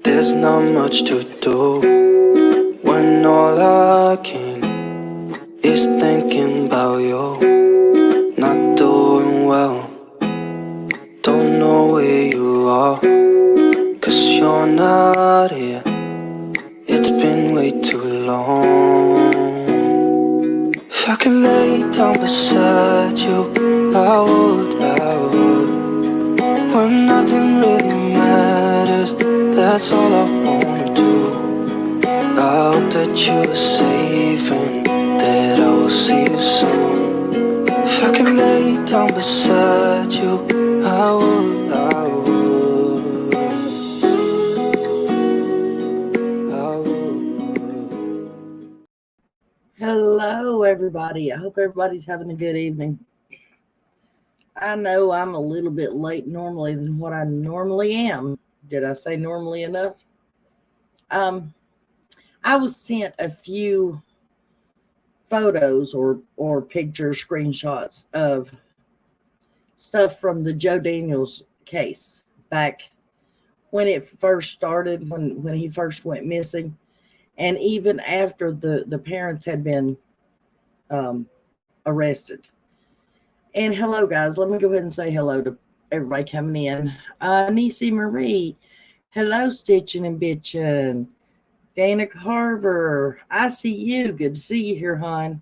There's not much to do when all I can is thinking about you. Not doing well, don't know where you are, 'cause you're not here. It's been way too long. If I could lay down beside you, I would. When nothing really matters, that's all I wanna do. I hope that you're safe and that I will see you soon. If I could lay down beside you, I would. Hello, everybody. I hope everybody's having a good evening. I know I'm a little bit late normally than what I normally am. Did I say normally enough? I was sent a few photos or pictures, screenshots of stuff from the Joe Daniels case back when it first started, when he first went missing, and even after the parents had been arrested. And hello, guys. Let me go ahead and say hello to everybody coming in. Nisi Marie. Hello, Stitching and Bitchin'. Dana Carver. I see you. Good to see you here, hon.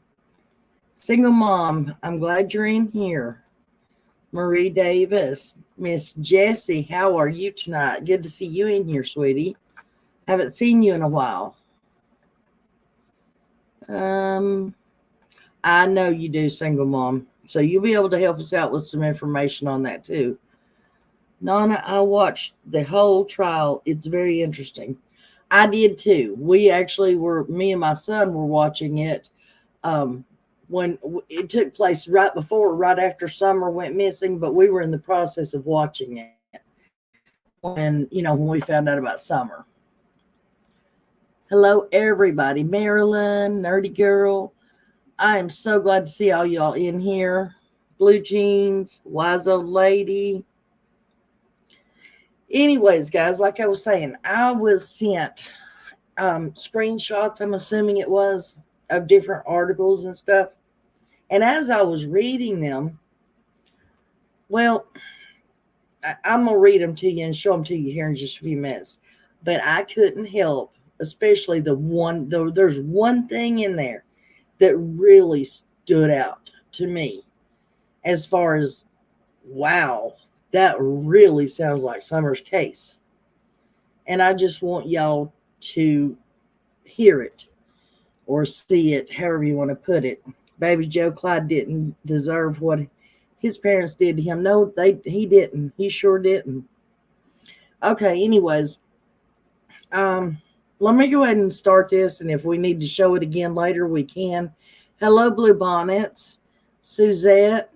Single Mom. I'm glad you're in here. Marie Davis. Miss Jessie. How are you tonight? Good to see you in here, sweetie. Haven't seen you in a while. I know you do, Single Mom. So you'll be able to help us out with some information on that too. Nana, I watched the whole trial. It's very interesting. I did too. We actually me and my son were watching it when it took place right after Summer went missing, but we were in the process of watching it when we found out about Summer. Hello, everybody. Marilyn, Nerdy Girl. I am so glad to see all y'all in here. Blue Jeans, Wise Old Lady. Anyways, guys, like I was saying, I was sent screenshots, I'm assuming it was, of different articles and stuff. And as I was reading them, well, I'm going to read them to you and show them to you here in just a few minutes. But I couldn't help, especially there's one thing in there that really stood out to me as far as, wow, that really sounds like Summer's case. And I just want y'all to hear it or see it, however you want to put it. Baby Joe Clyde didn't deserve what his parents did to him. No, he didn't. He sure didn't. Okay, anyways, let me go ahead and start this, and if we need to show it again later, we can. Hello, Blue Bonnets. Suzette.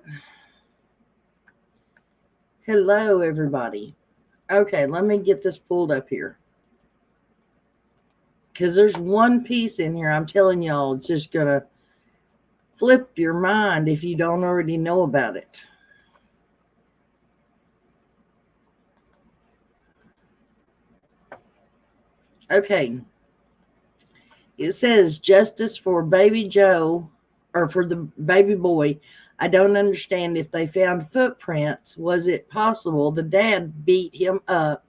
Hello, everybody. Okay, let me get this pulled up here. Because there's one piece in here, I'm telling y'all, it's just going to flip your mind if you don't already know about it. Okay. It says justice for baby Joe, or for the baby boy. I don't understand if they found footprints. Was it possible the dad beat him up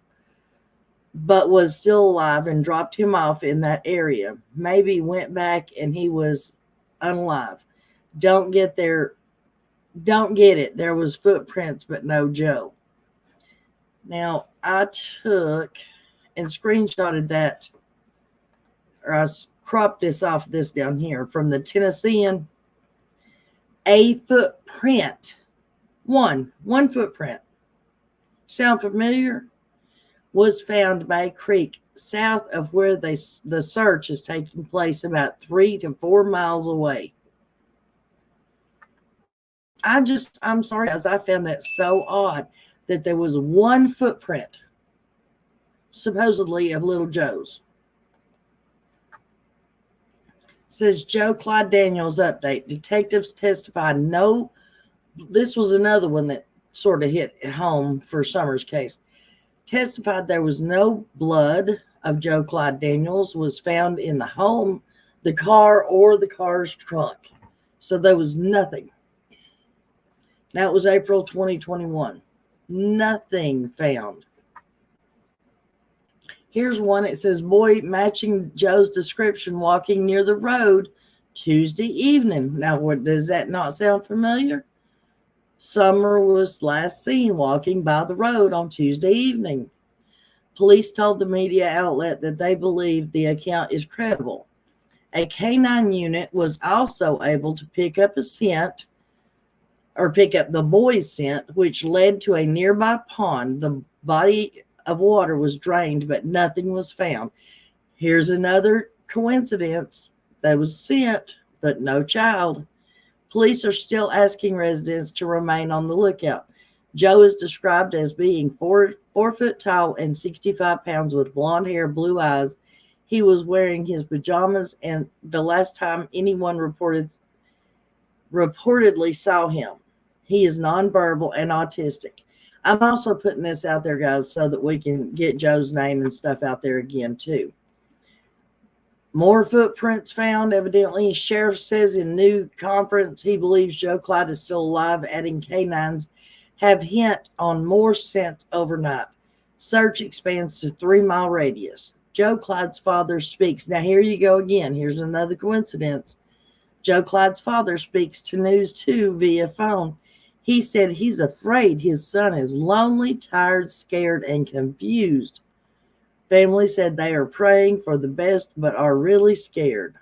but was still alive and dropped him off in that area? Maybe went back and he was unalive. Don't get it. There was footprints but no Joe. Now, I took and screenshotted that, or I cropped this off this down here from the Tennessean. A footprint. One footprint. Sound familiar? Was found by a creek south of where the search is taking place, about 3 to 4 miles away. I'm sorry, guys, I found that so odd that there was one footprint, supposedly of little Joe's. Says Joe Clyde Daniels update. Detectives testified this was another one that sort of hit home for Summer's case. Testified there was no blood of Joe Clyde Daniels was found in the home, the car, or the car's trunk. So there was nothing. That was April 2021. Nothing found. Here's one. It says, boy matching Joe's description walking near the road Tuesday evening. Now, does that not sound familiar? Summer was last seen walking by the road on Tuesday evening. Police told the media outlet that they believe the account is credible. A canine unit was also able to pick up a scent, or pick up the boy's scent, which led to a nearby pond. The body of water was drained, but nothing was found. Here's another coincidence. There was scent, but no child. Police are still asking residents to remain on the lookout. Joe is described as being 4 foot tall and 65 pounds with blonde hair, blue eyes. He was wearing his pajamas, and the last time anyone reportedly saw him. He is nonverbal and autistic. I'm also putting this out there, guys, so that we can get Joe's name and stuff out there again, too. More footprints found. Evidently, sheriff says in new conference he believes Joe Clyde is still alive, adding canines have hint on more scents overnight. Search expands to 3-mile radius. Joe Clyde's father speaks. Now, here you go again. Here's another coincidence. Joe Clyde's father speaks to News 2 via phone. He said he's afraid his son is lonely, tired, scared, and confused. Family said they are praying for the best, but are really scared.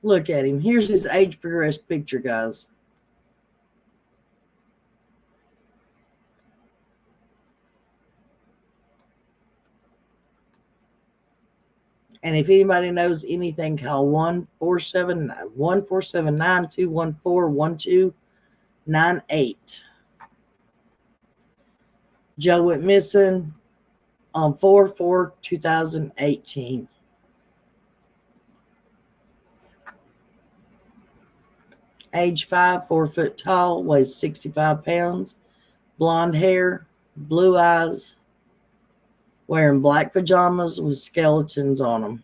Look at him. Here's his age progressed picture, guys. And if anybody knows anything, call 1-479-214-1298. Joe went missing on 4/4/2018. Age 5, 4 foot tall, weighs 65 pounds, blonde hair, blue eyes, wearing black pajamas with skeletons on them.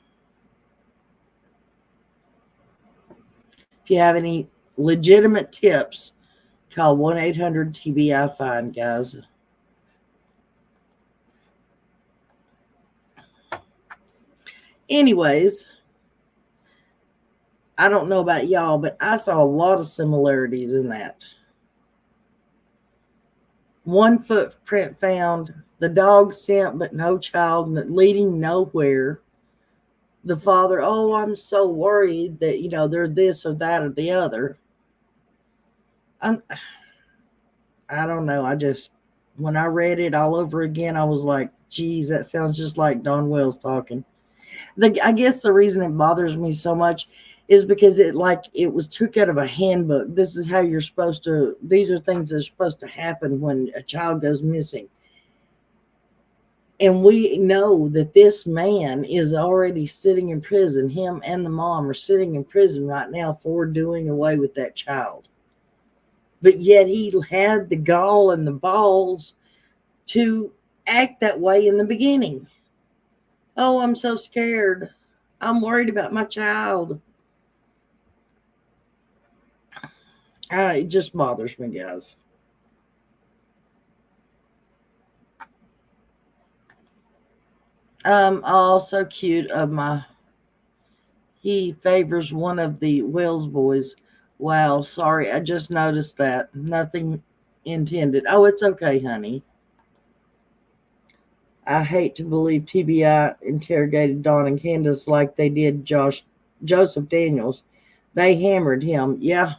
If you have any legitimate tips, call 1-800-TBI-FIND, guys. Anyways, I don't know about y'all, but I saw a lot of similarities in that. One footprint found, the dog scent, but no child, leading nowhere. The father, oh, I'm so worried that, they're this or that or the other. I don't know. When I read it all over again, I was like, geez, that sounds just like Don Wells talking. I guess the reason it bothers me so much is because it was took out of a handbook. This is how you're supposed to, these are things that are supposed to happen when a child goes missing. And we know that this man is already sitting in prison. Him and the mom are sitting in prison right now for doing away with that child. But yet he had the gall and the balls to act that way in the beginning. Oh, I'm so scared. I'm worried about my child. It just bothers me, guys. Also cute he favors one of the Wells boys. Wow, sorry, I just noticed that. Nothing intended. Oh, it's okay, honey. I hate to believe TBI interrogated Don and Candace like they did Joseph Daniels. They hammered him. Yeah.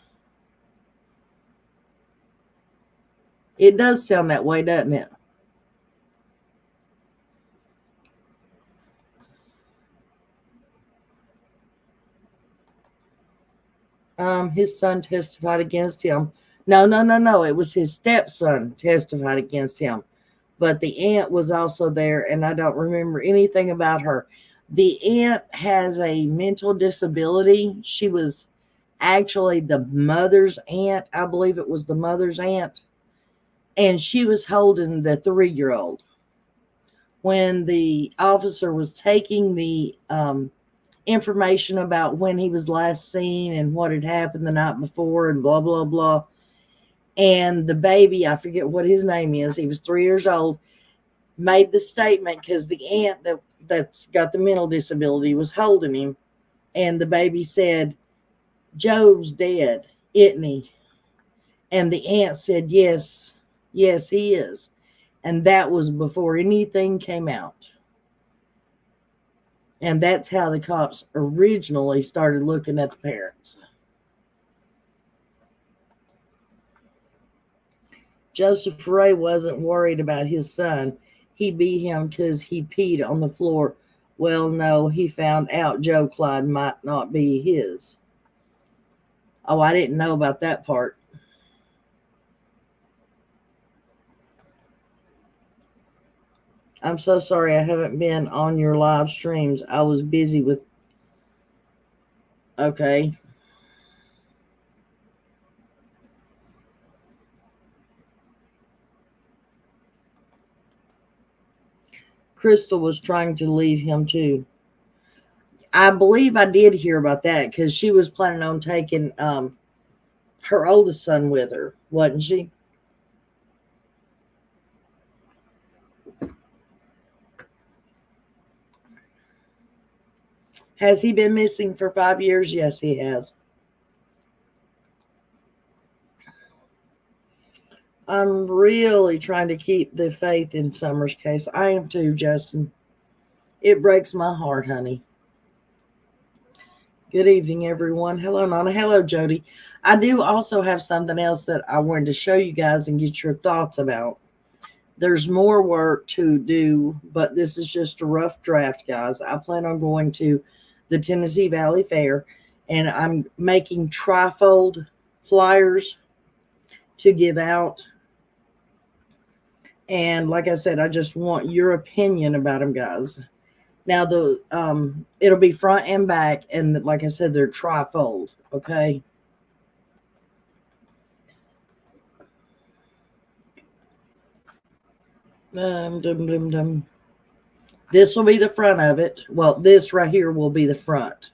It does sound that way, doesn't it? His son testified against him. No. It was his stepson testified against him. But the aunt was also there, and I don't remember anything about her. The aunt has a mental disability. She was actually the mother's aunt. I believe it was the mother's aunt. And she was holding the 3-year-old. when the officer was taking the information about when he was last seen and what had happened the night before and blah, blah, blah. And the baby, I forget what his name is, he was 3 years old, made the statement because the aunt that's got the mental disability was holding him. And the baby said, "Joe's dead, isn't he?" And the aunt said, "Yes, yes, he is." And that was before anything came out. And that's how the cops originally started looking at the parents. Joseph Ray wasn't worried about his son. He beat him because he peed on the floor. Well, no, he found out Joe Clyde might not be his. Oh, I didn't know about that part. I'm so sorry I haven't been on your live streams. I was busy with... Okay. Crystal was trying to leave him too. I believe I did hear about that because she was planning on taking her oldest son with her, wasn't she? Has he been missing for 5 years? Yes, he has. I'm really trying to keep the faith in Summer's case. I am too, Justin. It breaks my heart, honey. Good evening, everyone. Hello, Nana. Hello, Jody. I do also have something else that I wanted to show you guys and get your thoughts about. There's more work to do, but this is just a rough draft, guys. I plan on going to the Tennessee Valley Fair, and I'm making trifold flyers to give out. And like I said, I just want your opinion about them, guys. Now, it'll be front and back, and like I said, they're trifold, okay? This will be the front of it. Well, this right here will be the front.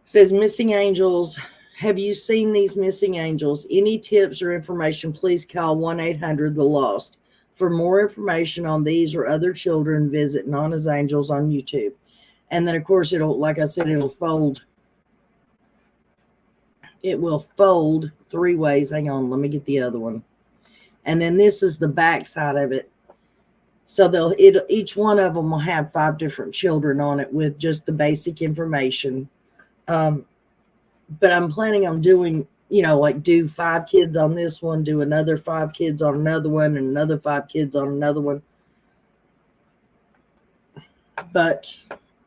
It says, "Missing angels. Have you seen these missing angels? Any tips or information, please call 1-800 The Lost. For more information on these or other children, visit Nana's Angels on YouTube." And then, of course, it'll, like I said, it'll fold. It will fold 3 ways. Hang on, let me get the other one. And then this is the back side of it. So each one of them will have 5 different children on it with just the basic information. But I'm planning on doing, like do 5 kids on this one, do another 5 kids on another one, and another 5 kids on another one. But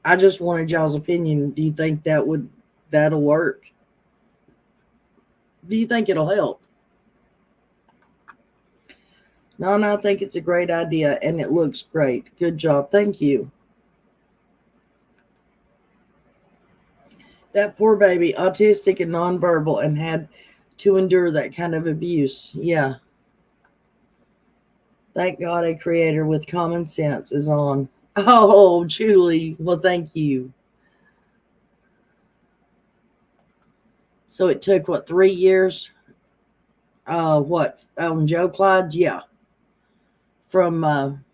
I just wanted y'all's opinion. Do you think that'll work? Do you think it'll help? No, I think it's a great idea, and it looks great. Good job. Thank you. That poor baby, autistic and nonverbal, and had to endure that kind of abuse. Yeah. Thank God a creator with common sense is on. Oh, Julie. Well, thank you. So it took, 3 years? On Joe Clyde? Yeah. From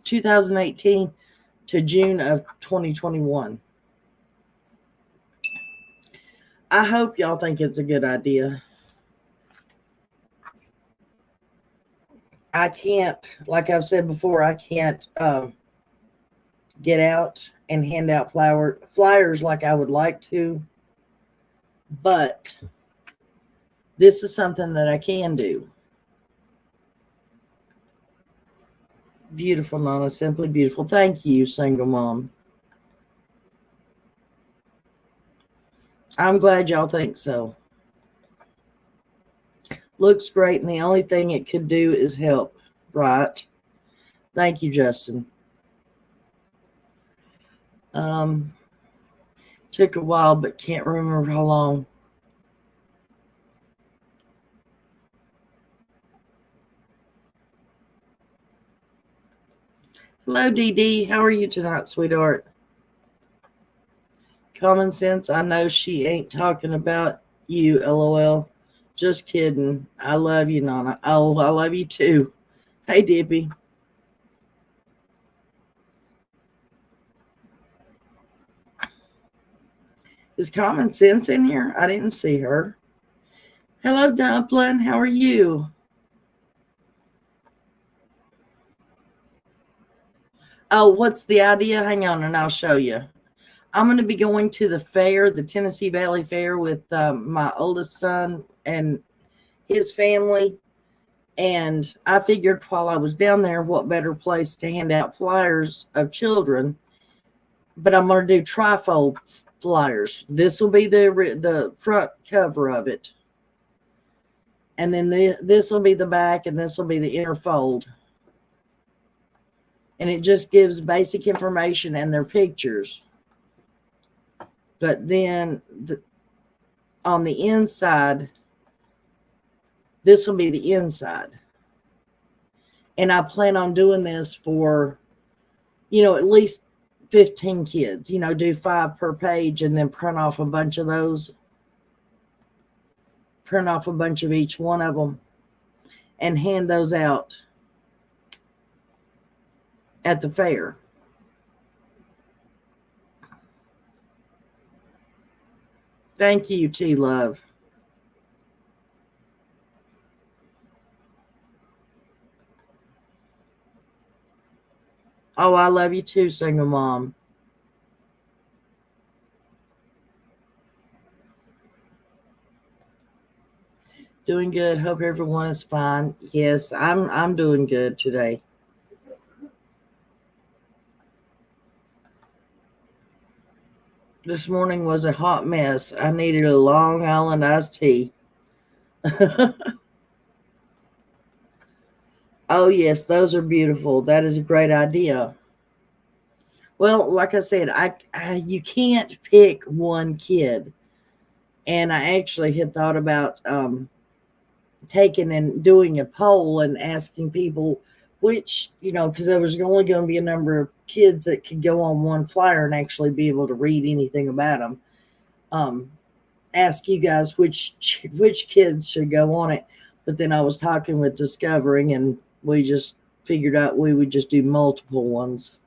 2018 to June of 2021. I hope y'all think it's a good idea. I can't, like I've said before, I can't get out and hand out flyers like I would like to. But this is something that I can do. Beautiful, Nana. Simply beautiful. Thank you, single mom. I'm glad y'all think so. Looks great, and the only thing it could do is help, right? Thank you, Justin. Took a while, but can't remember how long. Hello, Dee Dee. How are you tonight, sweetheart? Common sense. I know she ain't talking about you, LOL. Just kidding. I love you, Nana. Oh, I love you too. Hey, Dippy. Is Common Sense in here? I didn't see her. Hello, Dumpling. How are you? Oh, what's the idea? Hang on and I'll show you. I'm going to be going to the fair, the Tennessee Valley Fair, with my oldest son and his family. And I figured while I was down there, what better place to hand out flyers of children. But I'm going to do trifold flyers. This will be the front cover of it. And then this will be the back, and this will be the inner fold. And it just gives basic information and their pictures. But then on the inside, this will be the inside. And I plan on doing this for, at least 15 kids. Do 5 per page and then print off a bunch of those. Print off a bunch of each one of them and hand those out at the fair. Thank you, T-Love. Oh, I love you too, single mom. Doing good. Hope everyone is fine. Yes, I'm doing good today. This morning was a hot mess. I needed a Long Island iced tea. Oh, yes, those are beautiful. That is a great idea. Well, like I said, you can't pick one kid. And I actually had thought about taking and doing a poll and asking people which, because there was only going to be a number of kids that could go on one flyer and actually be able to read anything about them. Ask you guys which kids should go on it. But then I was talking with Discovering, and we just figured out we would just do multiple ones.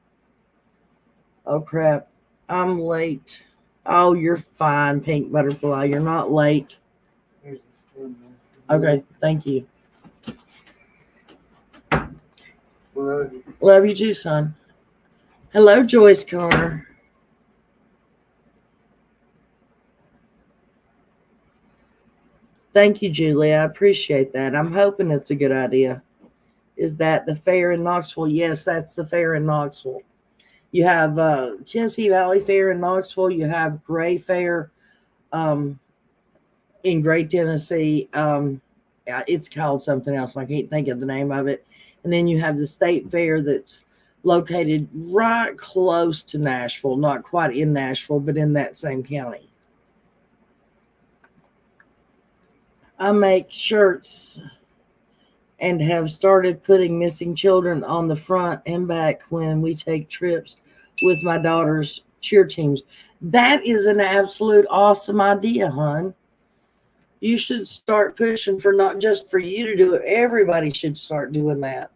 Oh, crap. I'm late. Oh, you're fine, Pink Butterfly. You're not late. Okay, thank you. Love you too, son. Hello, Joyce Connor. Thank you, Julie. I appreciate that. I'm hoping it's a good idea. Is that the fair in Knoxville? Yes, that's the fair in Knoxville. You have Tennessee Valley Fair in Knoxville. You have Gray Fair in Gray, Tennessee. It's called something else. I can't think of the name of it. And then you have the State Fair that's located right close to Nashville, not quite in Nashville, but in that same county. I make shirts and have started putting missing children on the front and back when we take trips with my daughter's cheer teams. That is an absolute awesome idea, hon. You should start pushing for not just for you to do it. Everybody should start doing that.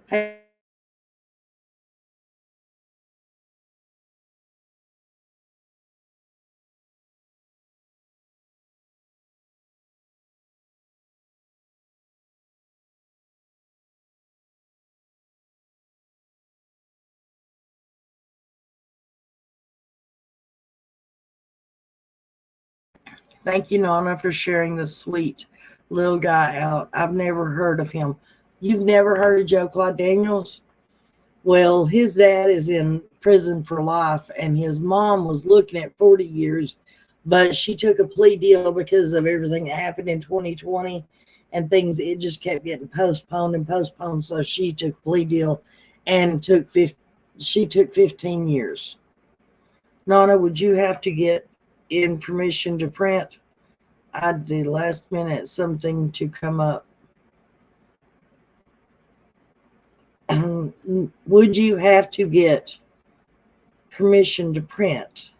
Hey, thank you, Nana, for sharing the sweet little guy out. I've never heard of him. You've never heard of Joe Clyde Daniels? Well, his dad is in prison for life, and his mom was looking at 40 years, but she took a plea deal because of everything that happened in 2020 and things. It just kept getting postponed and postponed. So she took a plea deal and she took 15 years. Nana, would you have to get in permission to print. I did last minute something to come up. Would you have to get permission to print?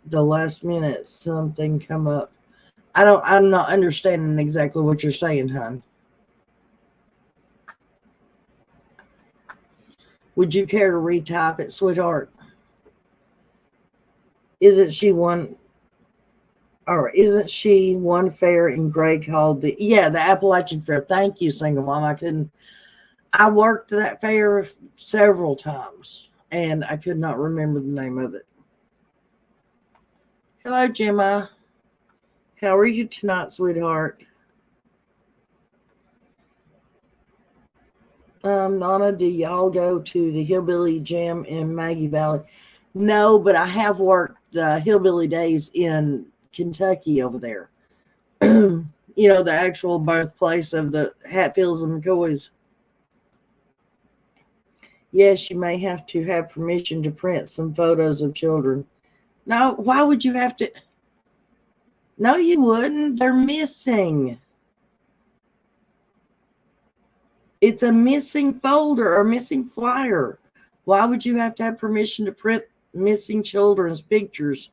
The last minute something come up. I'm not understanding exactly what you're saying, hon. Would you care to retype it, sweetheart? Isn't she one fair in Gray called the Appalachian Fair? Thank you, single mom. I worked that fair several times and I could not remember the name of it. Hello, Gemma. How are you tonight, sweetheart? Nana, do y'all go to the Hillbilly Jam in Maggie Valley? No, but I have worked Hillbilly Days in Kentucky over there. The actual birthplace of the Hatfields and McCoys. Yes, you may have to have permission to print some photos of children. No, why would you have to? No, you wouldn't. They're missing. It's a missing folder or missing flyer. Why would you have to have permission to print missing children's pictures?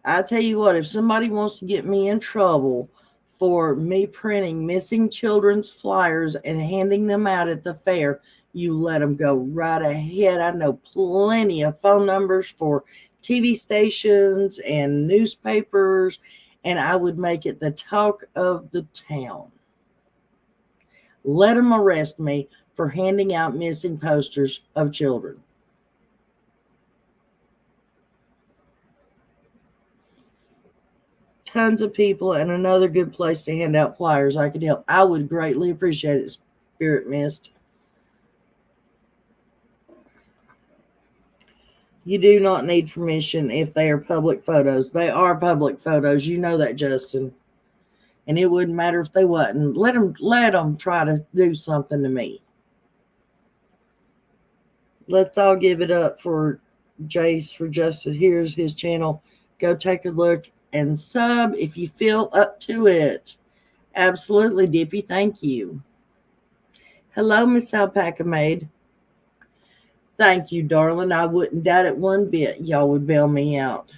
I tell you what, if somebody wants to get me in trouble for me printing missing children's flyers and handing them out at the fair, you let them go right ahead. I know plenty of phone numbers for TV stations and newspapers, and I would make it the talk of the town. Let them arrest me for handing out missing posters of children. Tons of people, and another good place to hand out flyers. I could help. I would greatly appreciate it, Spirit Mist. You do not need permission if they are public photos. They are public photos. You know that, Justin. And it wouldn't matter if they wasn't. Let them try to do something to me. Let's all give it up for Jace, for Justin. Here's his channel. Go take a look and sub if you feel up to it. Absolutely, Dippy. Thank you. Hello, Miss Alpaca Maid. Thank you, darling. I wouldn't doubt it one bit. Y'all would bail me out.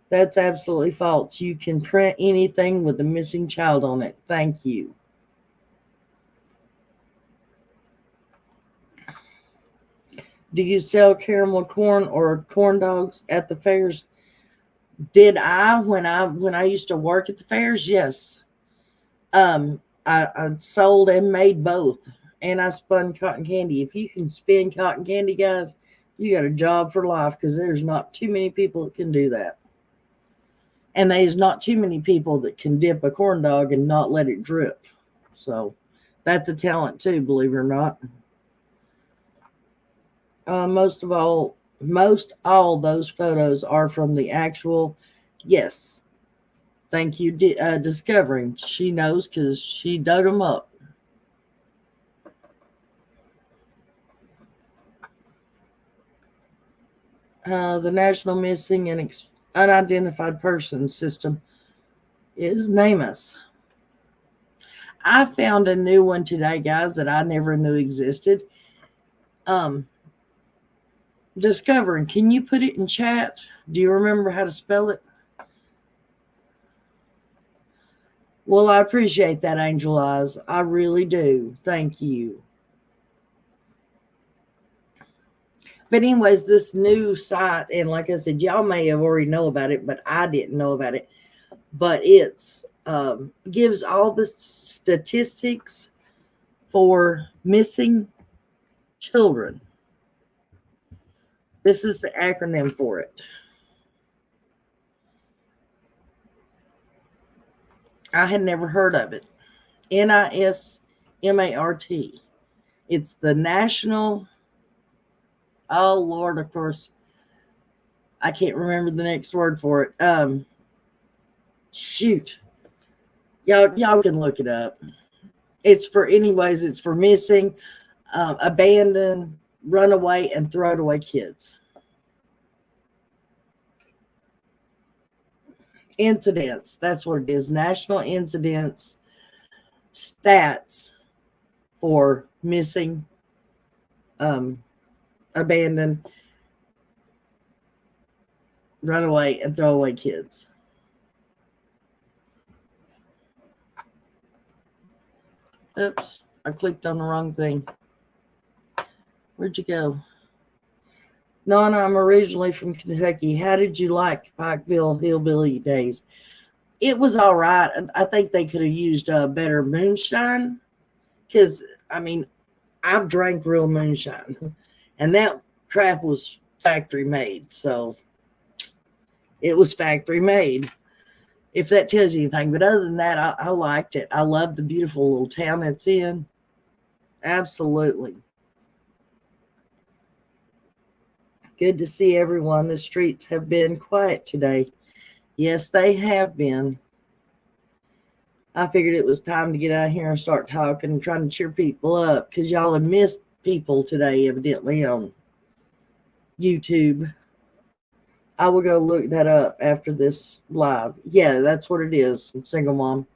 That's absolutely false. You can print anything with a missing child on it. Thank you. Do you sell caramel corn or corn dogs at the fairs? Did I when I used to work at the fairs? Yes. I sold and made both. And I spun cotton candy. If you can spin cotton candy, guys, you got a job for life, because there's not too many people that can do that. And there's not too many people that can dip a corn dog and not let it drip. So that's a talent too, believe it or not. Most all those photos are from the actual, yes. Thank you, Discovering. She knows because she dug them up. The National Missing and Unidentified Persons System is NamUs. I found a new one today, guys, that I never knew existed. Discovering. Can you put it in chat? Do you remember how to spell it? Well, I appreciate that, Angel Eyes. I really do. Thank you. But anyways, this new site, and like I said, y'all may have already know about it, but I didn't know about it. But it's gives all the statistics for missing children. This is the acronym for it. I had never heard of it. NISMART. It's the National. Oh, Lord, of course, I can't remember the next word for it. Shoot. Y'all can look it up. It's for missing abandoned, runaway, and throwaway kids. Incidents. That's what it is. National incidents stats for missing, abandoned, runaway, and throwaway kids. Oops, I clicked on the wrong thing. Where'd you go? Nana, I'm originally from Kentucky. How did you like Pikeville Hillbilly days? It was all right. I think they could have used better moonshine because, I mean, I've drank real moonshine and that crap was factory made. So it was factory made, if that tells you anything. But other than that, I liked it. I love the beautiful little town it's in. Absolutely. Good to see everyone. The streets have been quiet today. Yes, they have been. I figured it was time to get out here and start talking and trying to cheer people up because y'all have missed people today, evidently, on YouTube. I will go look that up after this live. Yeah, that's what it is. Single mom.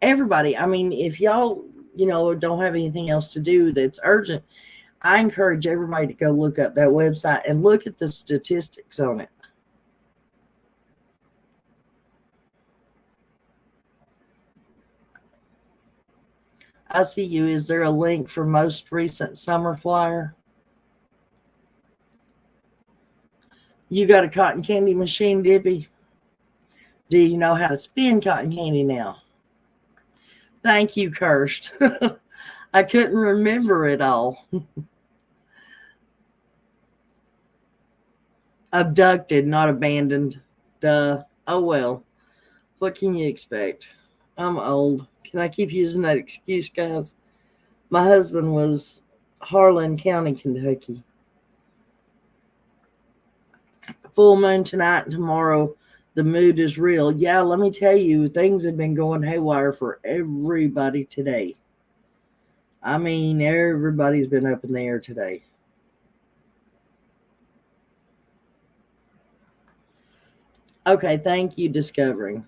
Everybody, I mean, if y'all, don't have anything else to do that's urgent, I encourage everybody to go look up that website and look at the statistics on it. I see you. Is there a link for most recent summer flyer? You got a cotton candy machine, Debbie? Do you know how to spin cotton candy now? Thank you, Kirst. I couldn't remember it all. Abducted, not abandoned. Duh. Oh well. What can you expect? I'm old. Can I keep using that excuse, guys? My husband was Harlan County, Kentucky. Full moon tonight and tomorrow. The mood is real. Yeah, let me tell you, things have been going haywire for everybody today. I mean, everybody's been up in the air today. Okay, thank you, Discovering.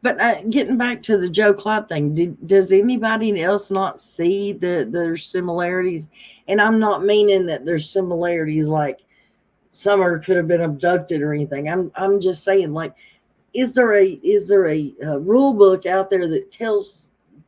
But getting back to the Joe Clyde thing, does anybody else not see that there's similarities? And I'm not meaning that there's similarities like Summer could have been abducted or anything. I'm just saying, like, is there a rule book out there that tells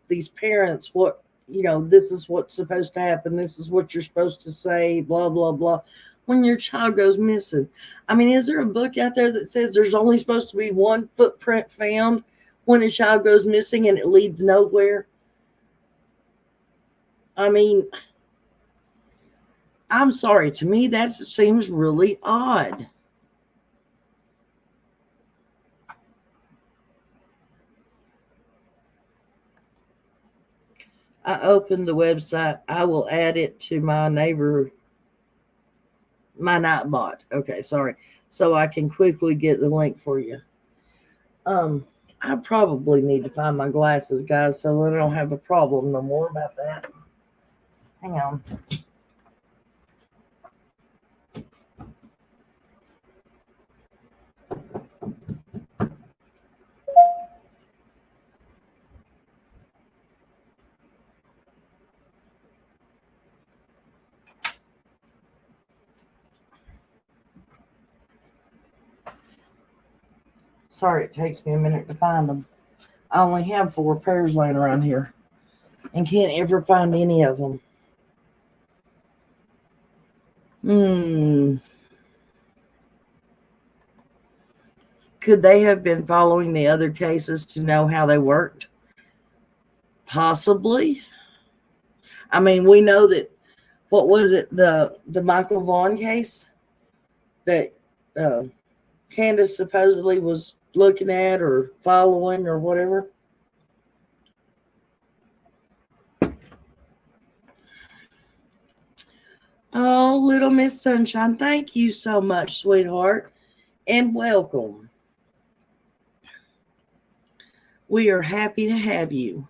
these parents what, this is what's supposed to happen, this is what you're supposed to say, blah blah blah, when your child goes missing? I mean, is there a book out there that says there's only supposed to be one footprint found when a child goes missing and it leads nowhere? I mean, I'm sorry, to me that seems really odd. I opened the website. I will add it to my Nightbot. Okay, sorry. So I can quickly get the link for you. I probably need to find my glasses, guys, so I don't have a problem no more about that. Hang on. Sorry, it takes me a minute to find them. I only have 4 pairs laying around here and can't ever find any of them. Could they have been following the other cases to know how they worked? Possibly. I mean, we know that, what was it, the Michael Vaughn case that Candace supposedly was looking at or following or whatever? Oh, little Miss Sunshine, thank you so much, sweetheart, and welcome. We are happy to have you.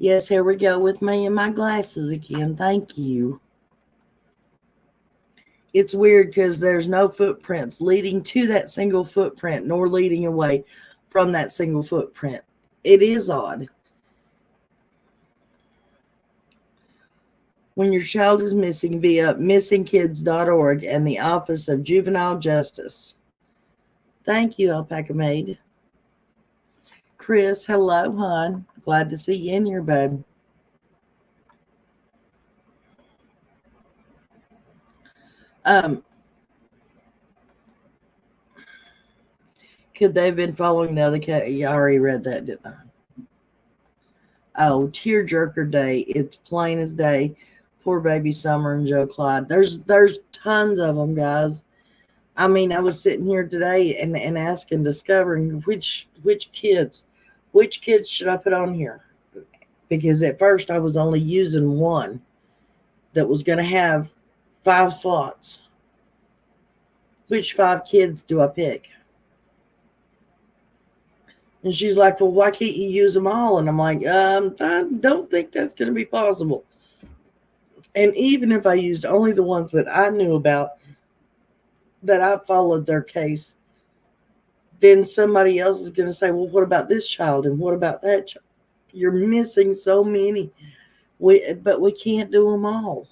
Yes, here we go with me and my glasses again. Thank you. It's weird because there's no footprints leading to that single footprint nor leading away from that single footprint. It is odd. When your child is missing, via missingkids.org and the Office of Juvenile Justice. Thank you, Alpaca Maid. Chris, hello, hon. Glad to see you in here, babe. Could they have been following the other cat? You already read that, didn't I? Oh, tearjerker day. It's plain as day. Poor baby Summer and Joe Clyde. There's tons of them, guys. I mean, I was sitting here today and asking, discovering which kids should I put on here? Because at first I was only using one that was going to have 5 slots. Which 5 kids do I pick? And she's like, well, why can't you use them all? And I'm like, I don't think that's going to be possible. And even if I used only the ones that I knew about, that I followed their case, then somebody else is going to say, well, what about this child? And what about that child? You're missing so many. But we can't do them all.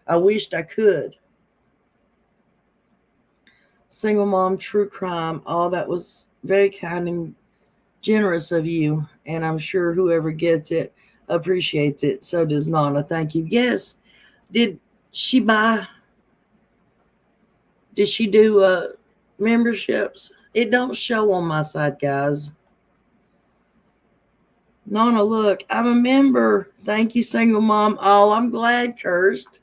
I wished I could. Single mom, true crime. Oh, that was very kind and generous of you. And I'm sure whoever gets it appreciates it. So does Nana. Thank you. Yes. Did she do memberships? It don't show on my side, guys. Nana, look, I'm a member. Thank you, single mom. Oh, I'm glad, Kirst.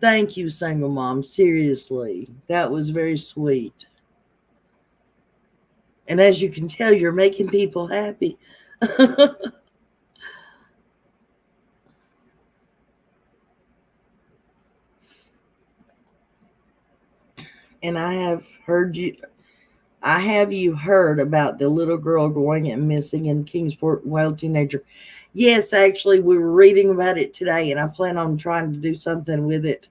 Thank you, single mom. Seriously, that was very sweet. And as you can tell, you're making people happy. And have you heard about the little girl going and missing in Kingsport, wild teenager? Yes, actually, we were reading about it today, and I plan on trying to do something with it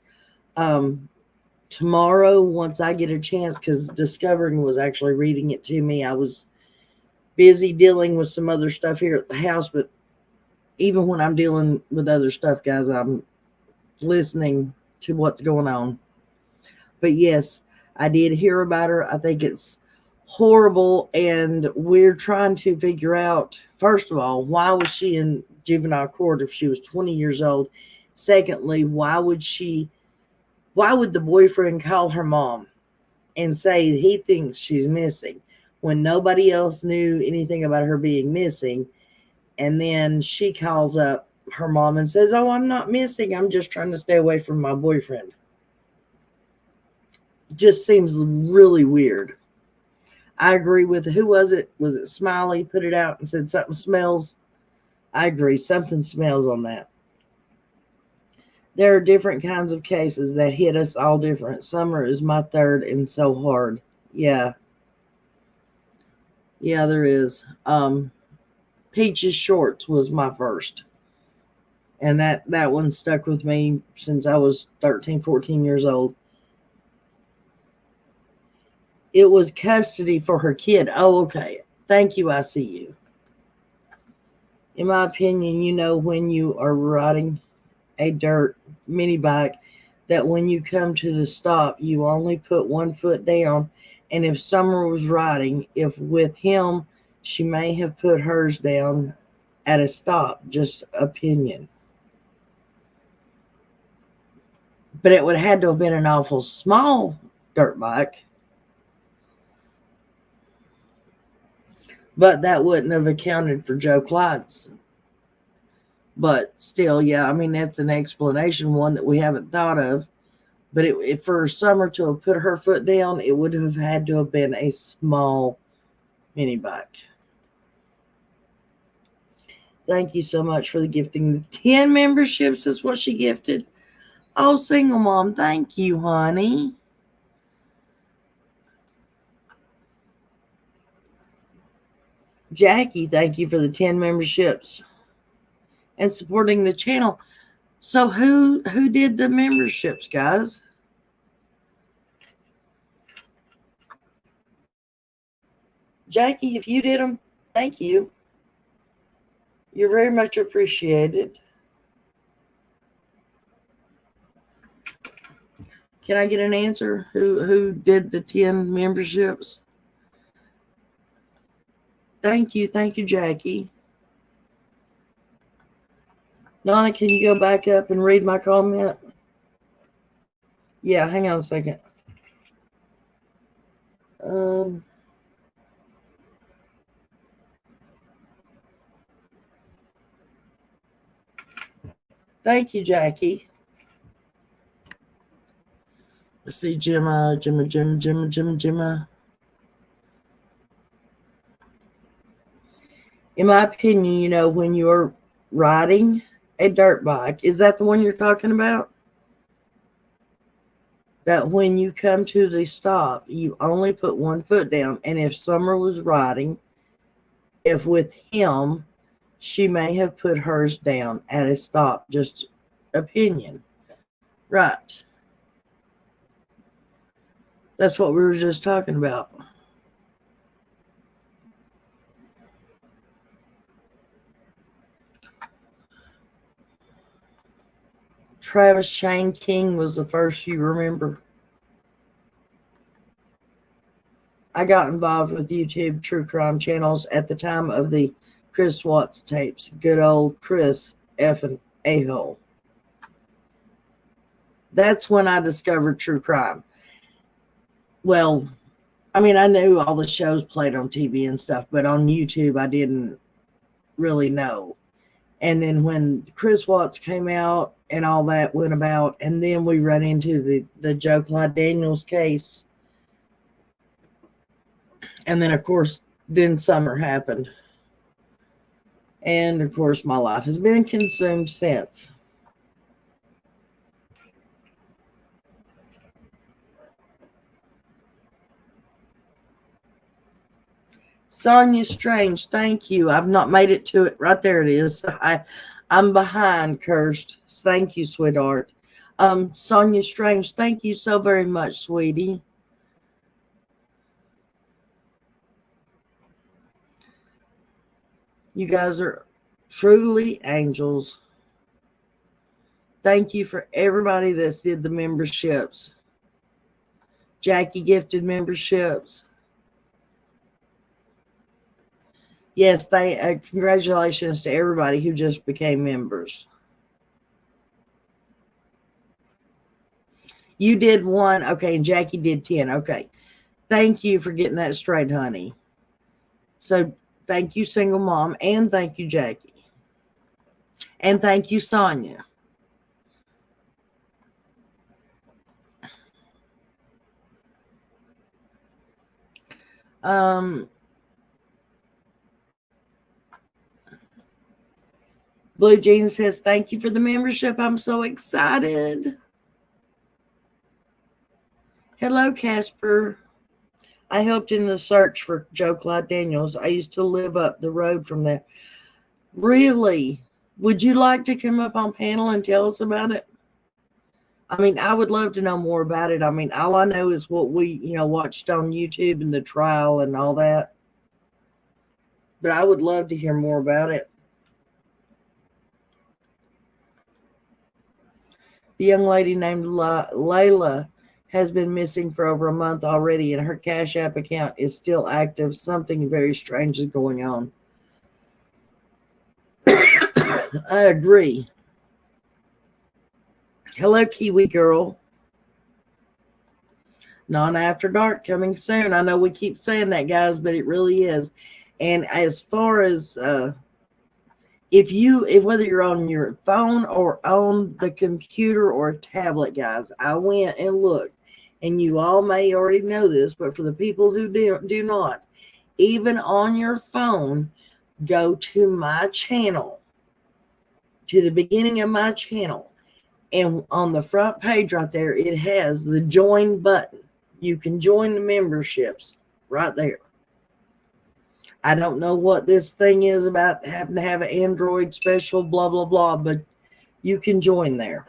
tomorrow once I get a chance, because Discovering was actually reading it to me. I was busy dealing with some other stuff here at the house, but even when I'm dealing with other stuff, guys, I'm listening to what's going on. But yes, I did hear about her. I think it's horrible, and we're trying to figure out, first of all, why was she in juvenile court if she was 20 years old? Secondly, why would the boyfriend call her mom and say he thinks she's missing when nobody else knew anything about her being missing? And then she calls up her mom and says, oh, I'm not missing. I'm just trying to stay away from my boyfriend. Just seems really weird. I agree with, who was it? Was it Smiley put it out and said something smells? I agree. Something smells on that. There are different kinds of cases that hit us all different. Summer is my third and so hard. Yeah. Yeah, there is. Peach's Shorts was my first. And that one stuck with me since I was 13, 14 years old. It was custody for her kid. Oh, okay. Thank you. I see you. In my opinion, when you are riding a dirt mini bike, that when you come to the stop, you only put one foot down. And if Summer was riding, if with him, she may have put hers down at a stop. Just opinion. But it would have had to have been an awful small dirt bike. But that wouldn't have accounted for Joe Clyde's. But still, yeah, I mean, that's an explanation, one that we haven't thought of. But if for Summer to have put her foot down, it would have had to have been a small mini bike. Thank you so much for the gifting. 10 memberships is what she gifted. Oh, single mom, thank you, honey. Jackie, thank you for the 10 memberships and supporting the channel. So who did the memberships, guys? Jackie, if you did them, thank you. You're very much appreciated. Can I get an answer? Who did the 10 memberships? Thank you, Jackie. Donna, can you go back up and read my comment? Yeah, hang on a second. Thank you, Jackie. Let's see, Gemma. In my opinion, when you're riding a dirt bike, is that the one you're talking about? That when you come to the stop, you only put one foot down. And if Summer was riding, if with him, she may have put hers down at a stop. Just opinion. Right. That's what we were just talking about. Travis Shane King was the first you remember. I got involved with YouTube true crime channels at the time of the Chris Watts tapes. Good old Chris effing a-hole. That's when I discovered true crime. Well, I mean, I knew all the shows played on TV and stuff, but on YouTube, I didn't really know. And then when Chris Watts came out and all that went about, and then we ran into the Joe Clyde Daniels case. And then, of course, then summer happened. And, of course, my life has been consumed since. Sonia Strange, thank you. I've not made it to it. Right there it is. I'm behind, cursed. Thank you, sweetheart. Sonia Strange, thank you so very much, sweetie. You guys are truly angels. Thank you for everybody that did the memberships. Jackie gifted memberships. Yes, congratulations to everybody who just became members. You did 1. Okay, and Jackie did 10. Okay. Thank you for getting that straight, honey. So thank you, single mom, and thank you, Jackie. And thank you, Sonia. Blue Jean says, thank you for the membership. I'm so excited. Hello, Casper. I helped in the search for Joe Clyde Daniels. I used to live up the road from there. Really? Would you like to come up on panel and tell us about it? I mean, I would love to know more about it. I mean, all I know is what we, watched on YouTube and the trial and all that. But I would love to hear more about it. The young lady named Layla has been missing for over a month already, and her Cash App account is still active. Something very strange is going on. I agree. Hello, Kiwi Girl. Non After Dark coming soon. I know we keep saying that, guys, but it really is. And as far as if whether you're on your phone or on the computer or tablet, guys, I went and looked, and you all may already know this, but for the people who do not, even on your phone, go to my channel, to the beginning of my channel, and on the front page right there, it has the join button. You can join the memberships right there. I don't know what this thing is about having to have an Android special, blah, blah, blah, but you can join there.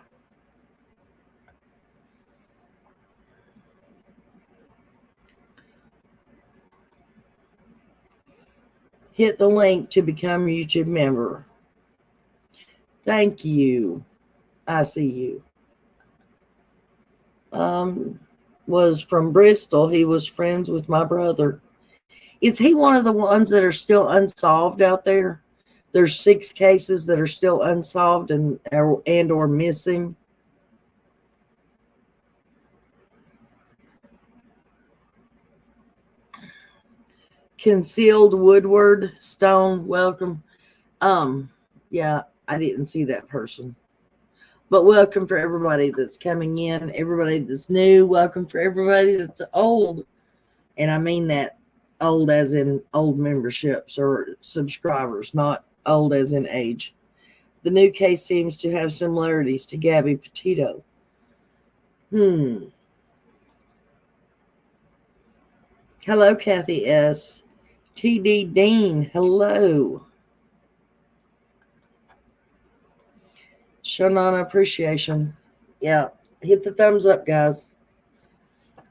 Hit the link to become a YouTube member. Thank you. I see you. Was from Bristol. He was friends with my brother. Is he one of the ones that are still unsolved out there? There's 6 cases that are still unsolved and or missing. Concealed Woodward Stone, welcome. Yeah, I didn't see that person. But welcome for everybody that's coming in, everybody that's new. Welcome for everybody that's old. And I mean that old as in old memberships or subscribers, not old as in age. The new case seems to have similarities to Gabby Petito. Hello, Kathy S. T.D. Dean, hello. Showing appreciation. Yeah, hit the thumbs up, guys.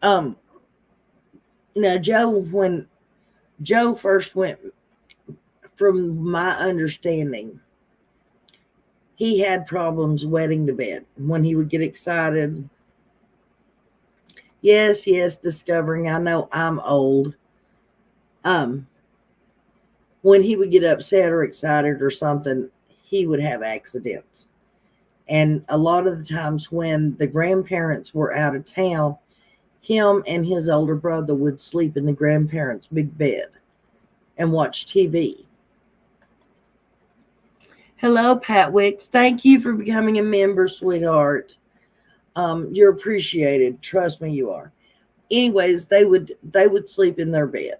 Now, Joe, when Joe first went, from my understanding, he had problems wetting the bed when he would get excited. Yes, discovering. I know I'm old. When he would get upset or excited or something, he would have accidents. And a lot of the times when the grandparents were out of town, him and his older brother would sleep in the grandparents' big bed and watch TV. Hello, Pat Wicks. Thank you for becoming a member, sweetheart. You're appreciated. Trust me, you are. Anyways, they would sleep in their bed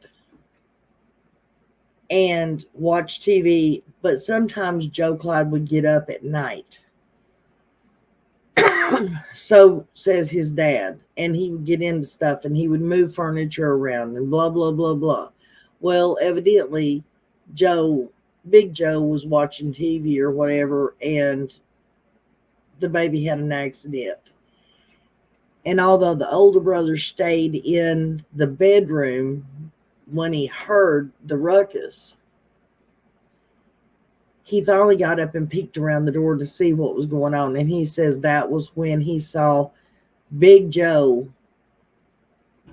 and watch TV, but sometimes Joe Clyde would get up at night. So says his dad, and he would get into stuff and he would move furniture around and blah, blah, blah, blah. Well, evidently, Big Joe was watching TV or whatever, and the baby had an accident. And although the older brother stayed in the bedroom when he heard the ruckus, he finally got up and peeked around the door to see what was going on. And he says that was when he saw Big Joe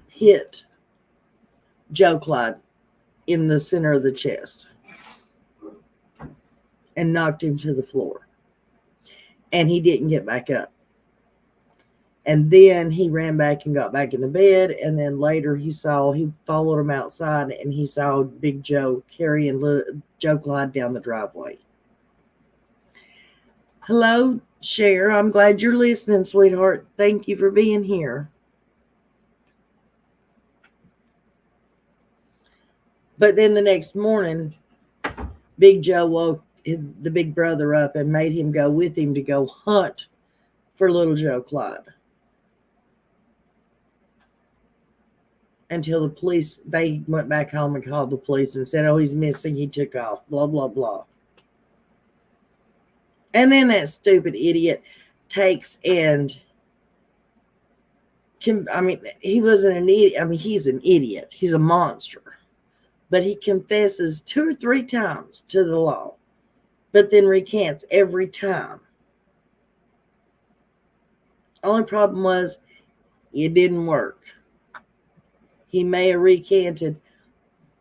hit Joe Clyde in the center of the chest and knocked him to the floor. And he didn't get back up. And then he ran back and got back in the bed. And then later he followed him outside, and he saw Big Joe carrying Joe Clyde down the driveway. Hello, Cher. I'm glad you're listening, sweetheart. Thank you for being here. But then the next morning, Big Joe woke the big brother up and made him go with him to go hunt for little Joe Clyde. Until they went back home and called the police and said, oh, he's missing, he took off, blah, blah, blah. And then that stupid idiot takes and, he wasn't an idiot. He's an idiot. He's a monster. But he confesses 2 or 3 times to the law, but then recants every time. Only problem was it didn't work. He may have recanted,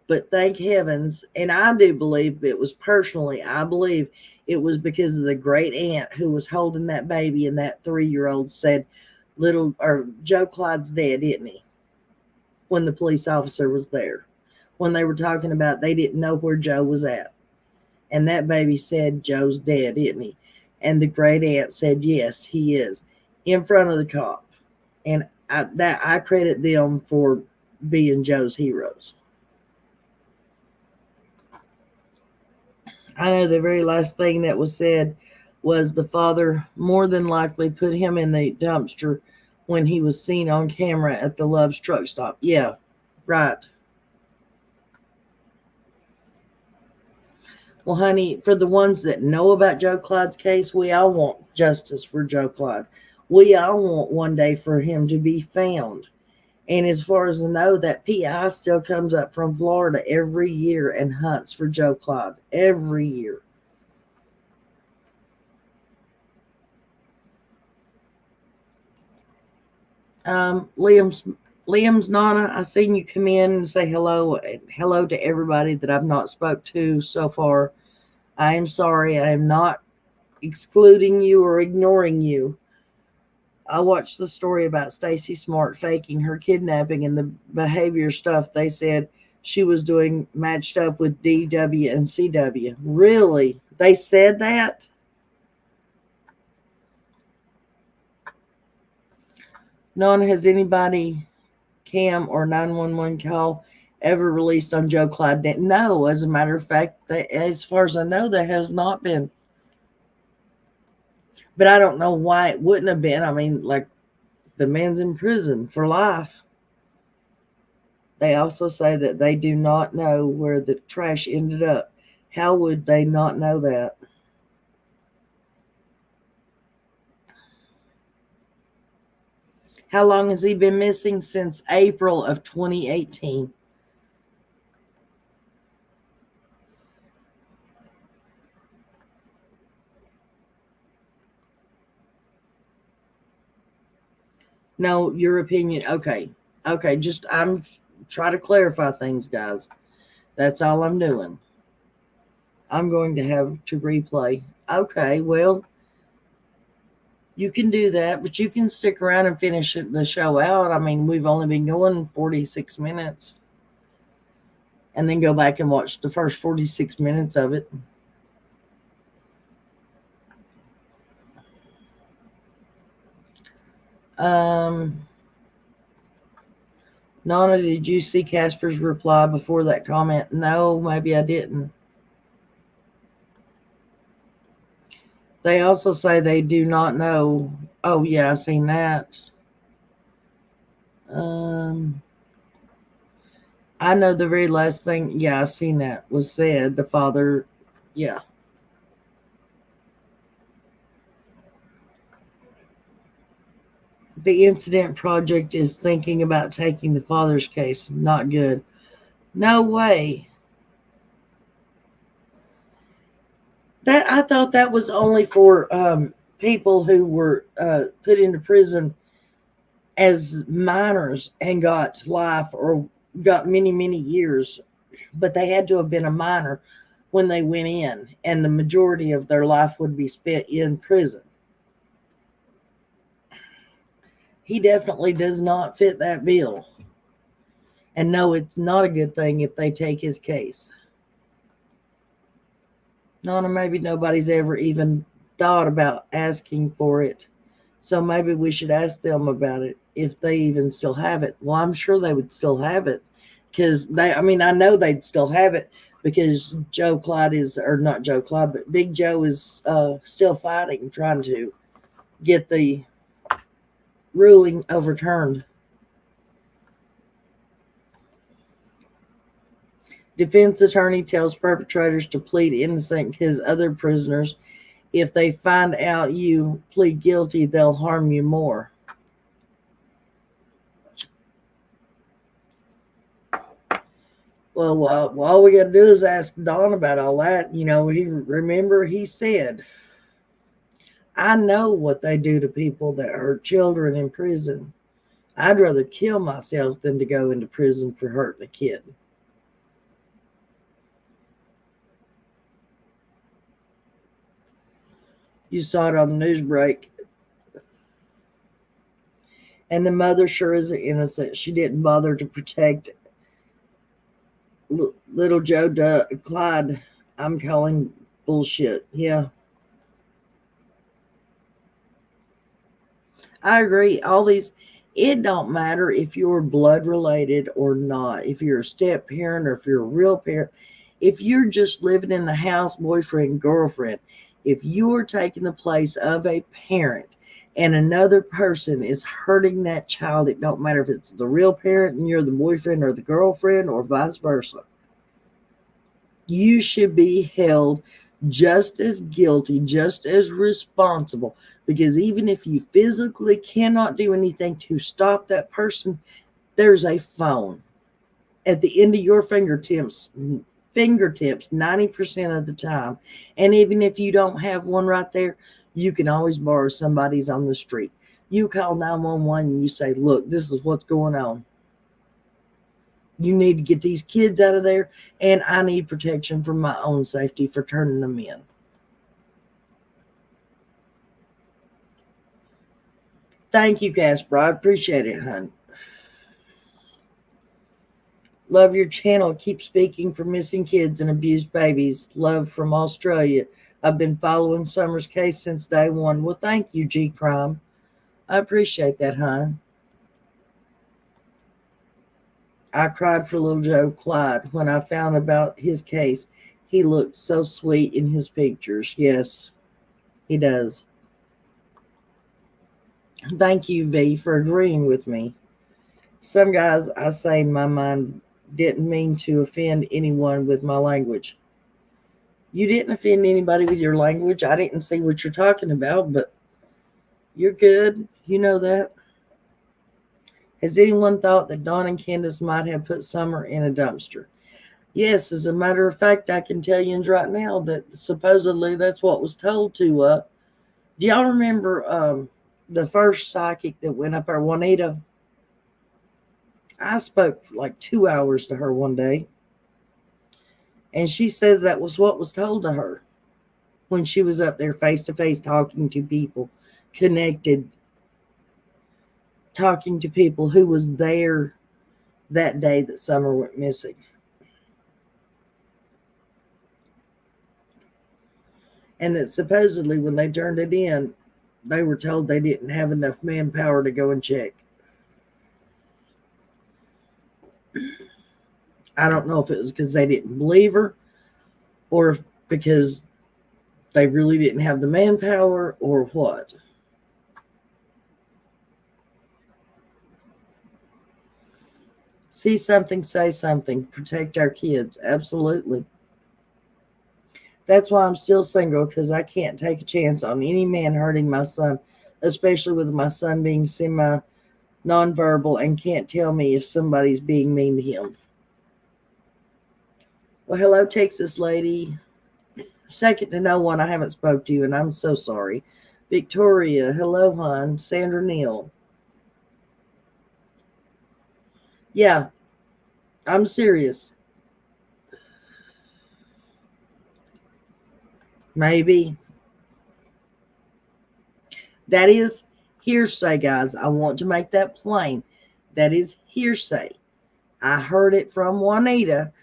but thank heavens, and I do believe it was personally, I believe it was because of the great aunt who was holding that baby, and that 3-year-old said, Joe Clyde's dead, isn't he? When the police officer was there. When they were talking about they didn't know where Joe was at. And that baby said, Joe's dead, isn't he? And the great aunt said, yes, he is, in front of the cop. And I credit them for being Joe's heroes. I know the very last thing that was said was the father more than likely put him in the dumpster when he was seen on camera at the Love's truck stop. Yeah, right. Well, honey, for the ones that know about Joe Clyde's case, we all want justice for Joe Clyde. We all want one day for him to be found. And as far as I know, that PI still comes up from Florida every year and hunts for Joe Clyde every year. Liam's Nana, I seen you come in and say hello to everybody that I've not spoke to so far. I am sorry. I am not excluding you or ignoring you. I watched the story about Stacy Smart faking her kidnapping and the behavior stuff they said she was doing matched up with DW and CW. Really? They said that? None has anybody cam or 911 call ever released on Joe Clyde? No, as a matter of fact, as far as I know, there has not been. But I don't know why it wouldn't have been. I mean, like, the man's in prison for life. They also say that they do not know where the trash ended up. How would they not know that? How long has he been missing? Since April of 2018. No, your opinion. Okay. Okay, just I'm trying to clarify things, guys. That's all I'm doing. I'm going to have to replay. Okay, well, you can do that, but you can stick around and finish the show out. I mean, we've only been going 46 minutes. And then go back and watch the first 46 minutes of it. Nana, did you see Casper's reply before that comment? No, maybe I didn't. They also say they do not know. Oh, yeah, I seen that. I know the very last thing, yeah, I seen that was said. The father, yeah. The incident project is thinking about taking the father's case. Not good. No way. That I thought that was only for people who were put into prison as minors and got life or got many years, but they had to have been a minor when they went in, and the majority of their life would be spent in prison. He definitely does not fit that bill. And no, it's not a good thing if they take his case. Nona, maybe nobody's ever even thought about asking for it. So maybe we should ask them about it if they even still have it. Well, I'm sure they would still have it because I know they'd still have it because Joe Clyde or not Joe Clyde, but Big Joe is still fighting, trying to get the ruling overturned. Defense attorney tells perpetrators to plead innocent because other prisoners, if they find out you plead guilty, they'll harm you more. Well, all we got to do is ask Don about all that. He said, I know what they do to people that hurt children in prison. I'd rather kill myself than to go into prison for hurting a kid. You saw it on the news break. And the mother sure is innocent. She didn't bother to protect little Joe Clyde. I'm calling bullshit. Yeah. I agree. It don't matter if you're blood related or not. If you're a step parent or if you're a real parent. If you're just living in the house, boyfriend, girlfriend, if you are taking the place of a parent and another person is hurting that child, it don't matter if it's the real parent and you're the boyfriend or the girlfriend or vice versa. You should be held just as guilty, just as responsible, because even if you physically cannot do anything to stop that person, there's a phone at the end of your fingertips 90% of the time. And even if you don't have one right there, you can always borrow somebody's on the street. You call 911 and you say, look, this is what's going on. You need to get these kids out of there, and I need protection for my own safety for turning them in. Thank you, Casper. I appreciate it, hon. Love your channel. Keep speaking for missing kids and abused babies. Love from Australia. I've been following Summer's case since day one. Well, thank you, G Crime. I appreciate that, hon. I cried for little Joe Clyde when I found about his case. He looked so sweet in his pictures. Yes, he does. Thank you, V, for agreeing with me. Some guys, I say in my mind, didn't mean to offend anyone with my language. You didn't offend anybody with your language. I didn't see what you're talking about, but you're good. You know that. Has anyone thought that Dawn and Candace might have put Summer in a dumpster? Yes, as a matter of fact, I can tell you right now that supposedly that's what was told to. Do y'all remember the first psychic that went up there, Juanita? I spoke for like 2 hours to her one day, and she says that was what was told to her when she was up there face to face talking to people, connected, talking to people who was there that day that Summer went missing. And that supposedly when they turned it in, they were told they didn't have enough manpower to go and check. I don't know if it was because they didn't believe her or because they really didn't have the manpower or what. See something, say something. Protect our kids. Absolutely. That's why I'm still single, because I can't take a chance on any man hurting my son, especially with my son being nonverbal and can't tell me if somebody's being mean to him. Well, hello, Texas lady. Second to no one, I haven't spoke to you, and I'm so sorry. Victoria, hello, hon. Sandra Neal. Yeah, I'm serious. Maybe. That is hearsay, guys. I want to make that plain. That is hearsay. I heard it from Juanita.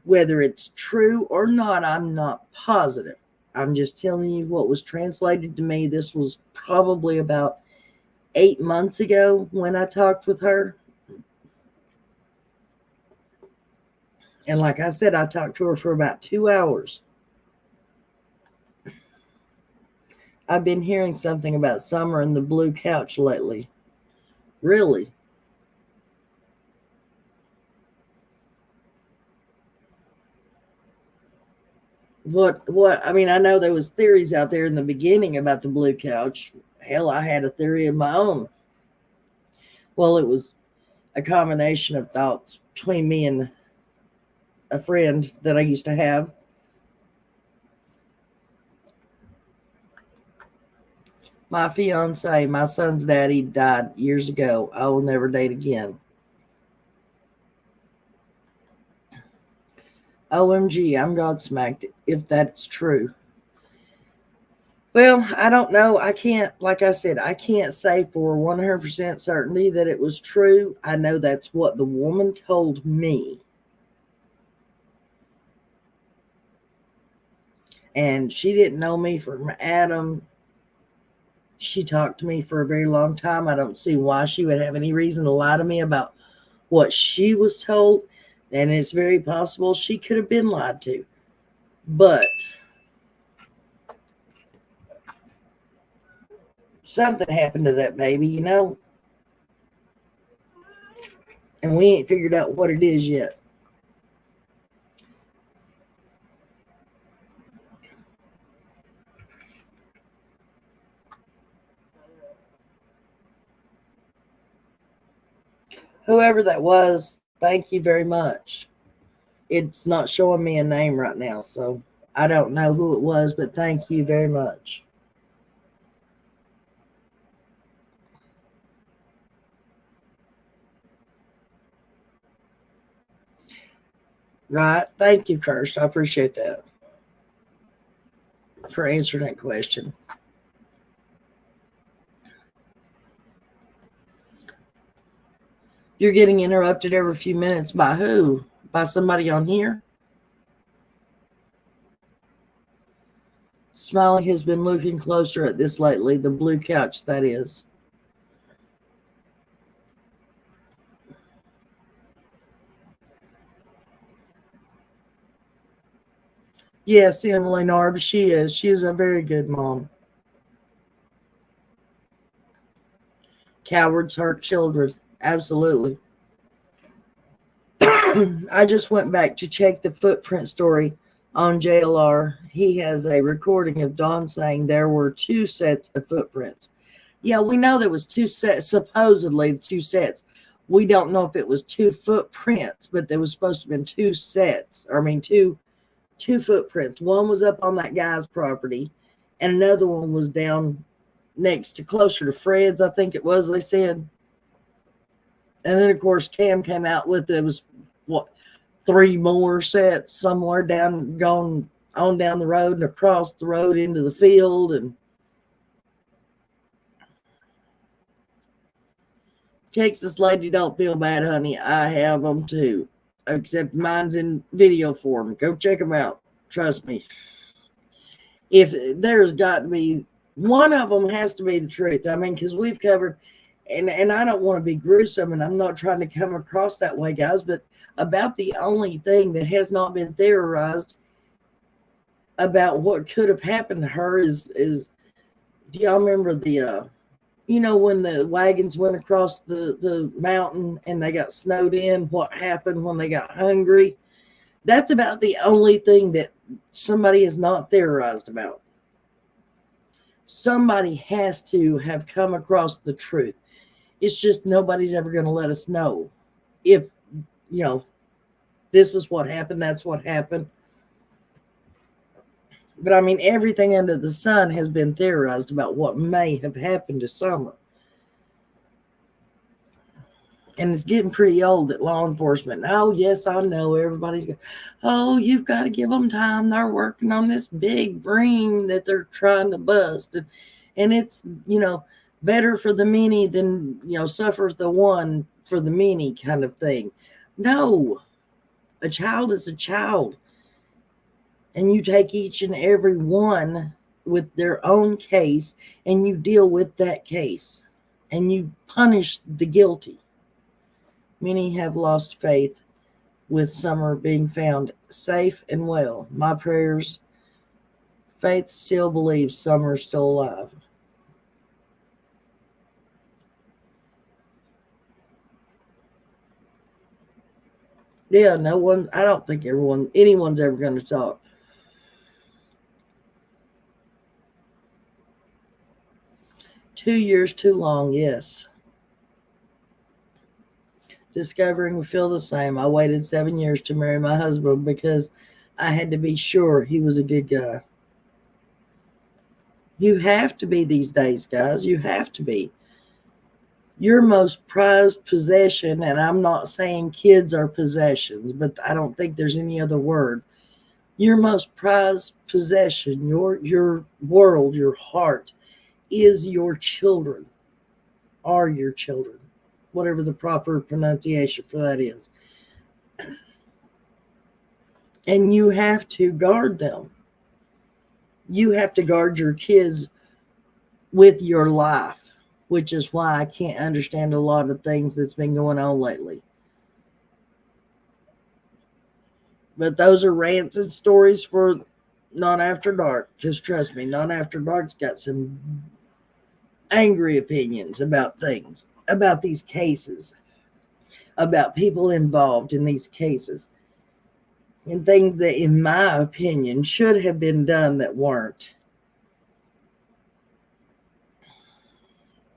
Whether it's true or not, I'm not positive. I'm just telling you what was translated to me. This was probably about 8 months ago when I talked with her. And like I said, I talked to her for about 2 hours. I've been hearing something about Summer and the blue couch lately. Really? What, I mean, I know there was theories out there in the beginning about the blue couch. Hell, I had a theory of my own. Well, it was a combination of thoughts between me and a friend that I used to have. My fiance, my son's daddy, died years ago. I will never date again. OMG, I'm godsmacked if that's true. Well, I don't know. I can't, like I said, I can't say for 100% certainty that it was true. I know that's what the woman told me. And she didn't know me from Adam. She talked to me for a very long time. I don't see why she would have any reason to lie to me about what she was told. And it's very possible she could have been lied to. But something happened to that baby, you know? And we ain't figured out what it is yet. Whoever that was, thank you very much. It's not showing me a name right now, so I don't know who it was, but thank you very much. Right. Thank you, Kirst. I appreciate that for answering that question. You're getting interrupted every few minutes by who? By somebody on here? Smiley has been looking closer at this lately, the blue couch, that is. Yes, Emily Narb, she is. She is a very good mom. Cowards hurt children. Absolutely. I just went back to check the footprint story on JLR. He has a recording of Don saying there were two sets of footprints. Yeah, we know there was two sets, supposedly two sets. We don't know if it was two footprints, but there was supposed to have been two sets. Two footprints. One was up on that guy's property, and another one was down next to closer to Fred's, I think it was, they said. And then of course Cam came out with it was what, three more sets somewhere down gone on down the road and across the road into the field. And Texas lady, don't feel bad, honey. I have them too, except mine's in video form. Go check them out. Trust me. If there's got to be one of them, has to be the truth. I mean, because we've covered, and I don't want to be gruesome, and I'm not trying to come across that way, guys, but about the only thing that has not been theorized about what could have happened to her is do y'all remember the when the wagons went across the mountain and they got snowed in, what happened when they got hungry? That's about the only thing that somebody has not theorized about. Somebody has to have come across the truth. It's just nobody's ever going to let us know if, this is what happened, that's what happened. But I mean, everything under the sun has been theorized about what may have happened to Summer. And it's getting pretty old that law enforcement, oh, yes, I know everybody's going, oh, you've got to give them time. They're working on this big ring that they're trying to bust. And it's, better for the many than, suffers the one for the many kind of thing. No, a child is a child. And you take each and every one with their own case and you deal with that case and you punish the guilty. Many have lost faith with Summer being found safe and well. My prayers, Faith still believes Summer's still alive. Yeah, no one, I don't think anyone's ever going to talk. Two years too long, yes. Discovering we feel the same. I waited 7 years to marry my husband because I had to be sure he was a good guy. You have to be these days, guys. You have to be. Your most prized possession, and I'm not saying kids are possessions, but I don't think there's any other word. Your most prized possession, your world, your heart, is your children, are your children, whatever the proper pronunciation for that is. And you have to guard them. You have to guard your kids with your life, which is why I can't understand a lot of things that's been going on lately. But those are rants and stories for Not After Dark, because trust me, Not After Dark's got some angry opinions about things, about these cases, about people involved in these cases, and things that, in my opinion, should have been done that weren't.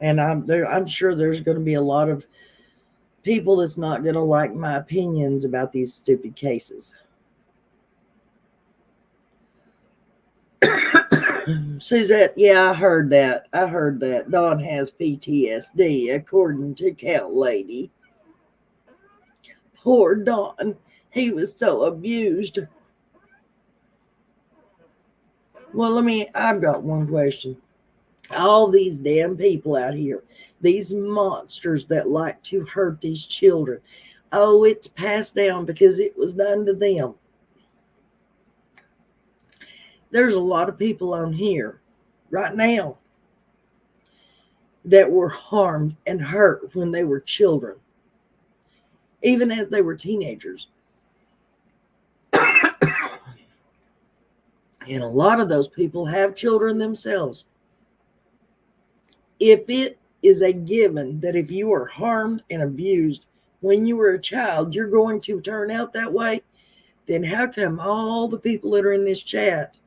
And I'm sure there's going to be a lot of people that's not going to like my opinions about these stupid cases. Suzette, yeah, I heard that. Don has PTSD, according to Cat Lady. Poor Don. He was so abused. Well, I've got one question. All these damn people out here, these monsters that like to hurt these children. Oh, it's passed down because it was done to them. There's a lot of people on here right now that were harmed and hurt when they were children, even as they were teenagers. And a lot of those people have children themselves. If it is a given that if you are harmed and abused when you were a child, you're going to turn out that way, then how come all the people that are in this chat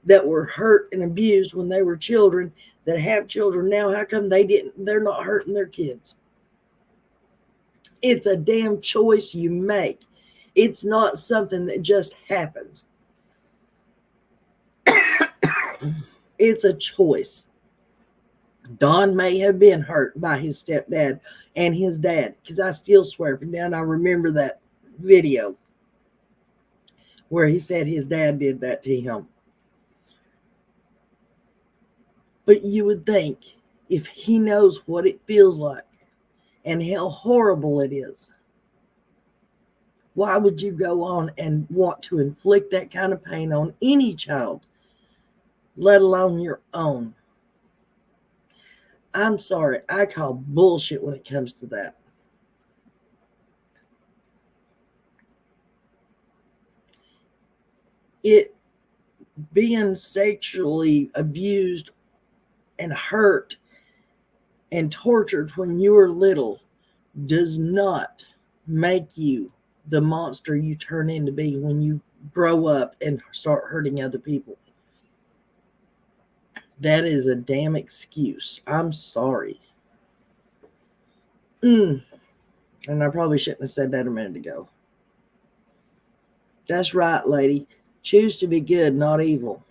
that were hurt and abused when they were children, that have children now, how come they're not hurting their kids? It's a damn choice you make. It's not something that just happens. It's a choice. Don may have been hurt by his stepdad and his dad, because I still swear up and down I remember that video where he said his dad did that to him. But you would think if he knows what it feels like and how horrible it is, why would you go on and want to inflict that kind of pain on any child, let alone your own? I'm sorry, I call bullshit when it comes to that. It being sexually abused and hurt and tortured when you were little does not make you the monster you turn into be when you grow up and start hurting other people. That is a damn excuse. I'm sorry. And I probably shouldn't have said that a minute ago. That's right, lady. Choose to be good, not evil.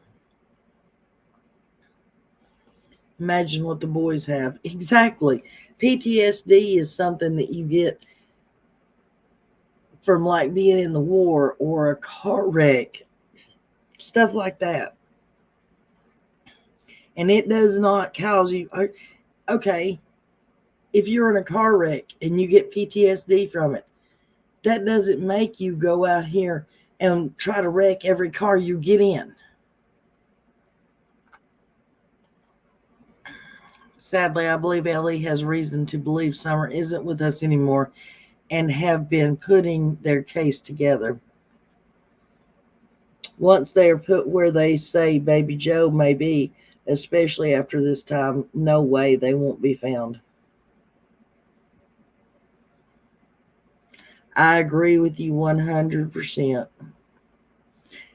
Imagine what the boys have. Exactly. PTSD is something that you get from like being in the war or a car wreck, stuff like that. And it does not cause you, okay, if you're in a car wreck and you get PTSD from it, that doesn't make you go out here and try to wreck every car you get in. Sadly, I believe Ellie has reason to believe Summer isn't with us anymore and have been putting their case together. Once they are put where they say Baby Joe may be, especially after this time, no way they won't be found. I agree with you 100%.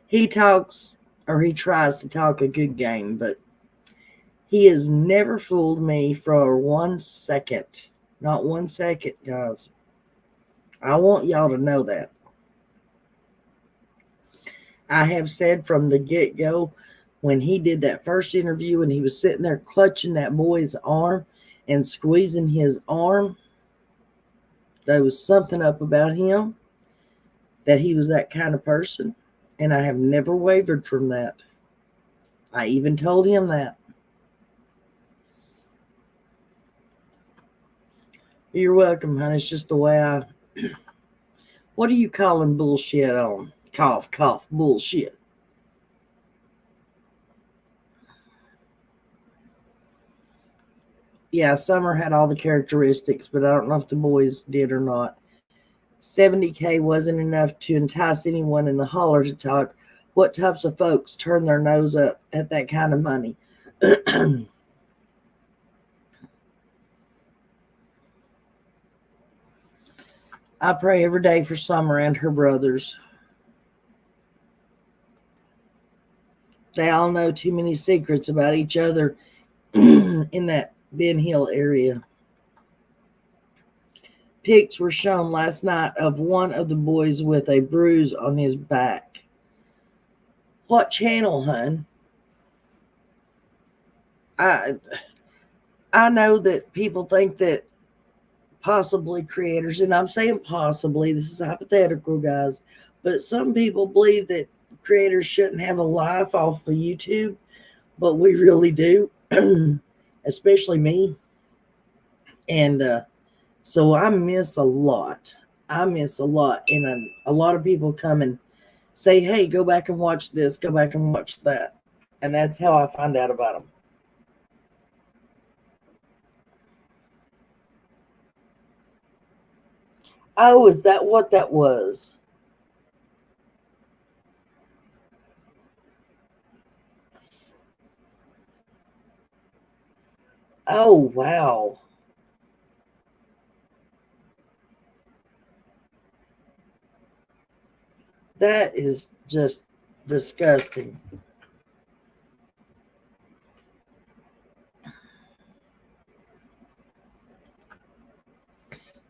He talks, or he tries to talk a good game, but he has never fooled me for 1 second. Not 1 second, guys. I want y'all to know that. I have said from the get-go, when he did that first interview and he was sitting there clutching that boy's arm and squeezing his arm, there was something up about him, that he was that kind of person, and I have never wavered from that. I even told him that. You're welcome, honey. It's just the way what are you calling bullshit on? Cough, cough, bullshit. Yeah, Summer had all the characteristics, but I don't know if the boys did or not. $70K wasn't enough to entice anyone in the holler to talk. What types of folks turn their nose up at that kind of money? I pray every day for Summer and her brothers. They all know too many secrets about each other in that Ben Hill area. Pics were shown last night of one of the boys with a bruise on his back. What channel, hun? I I know that people think that possibly creators, and I'm saying possibly, this is hypothetical, guys, but some people believe that creators shouldn't have a life off of YouTube, but we really do, especially me. And so I miss a lot. I miss a lot. And a lot of people come and say, hey, go back and watch this, go back and watch that. And that's how I find out about them. Oh, is that what that was? Oh, wow. That is just disgusting.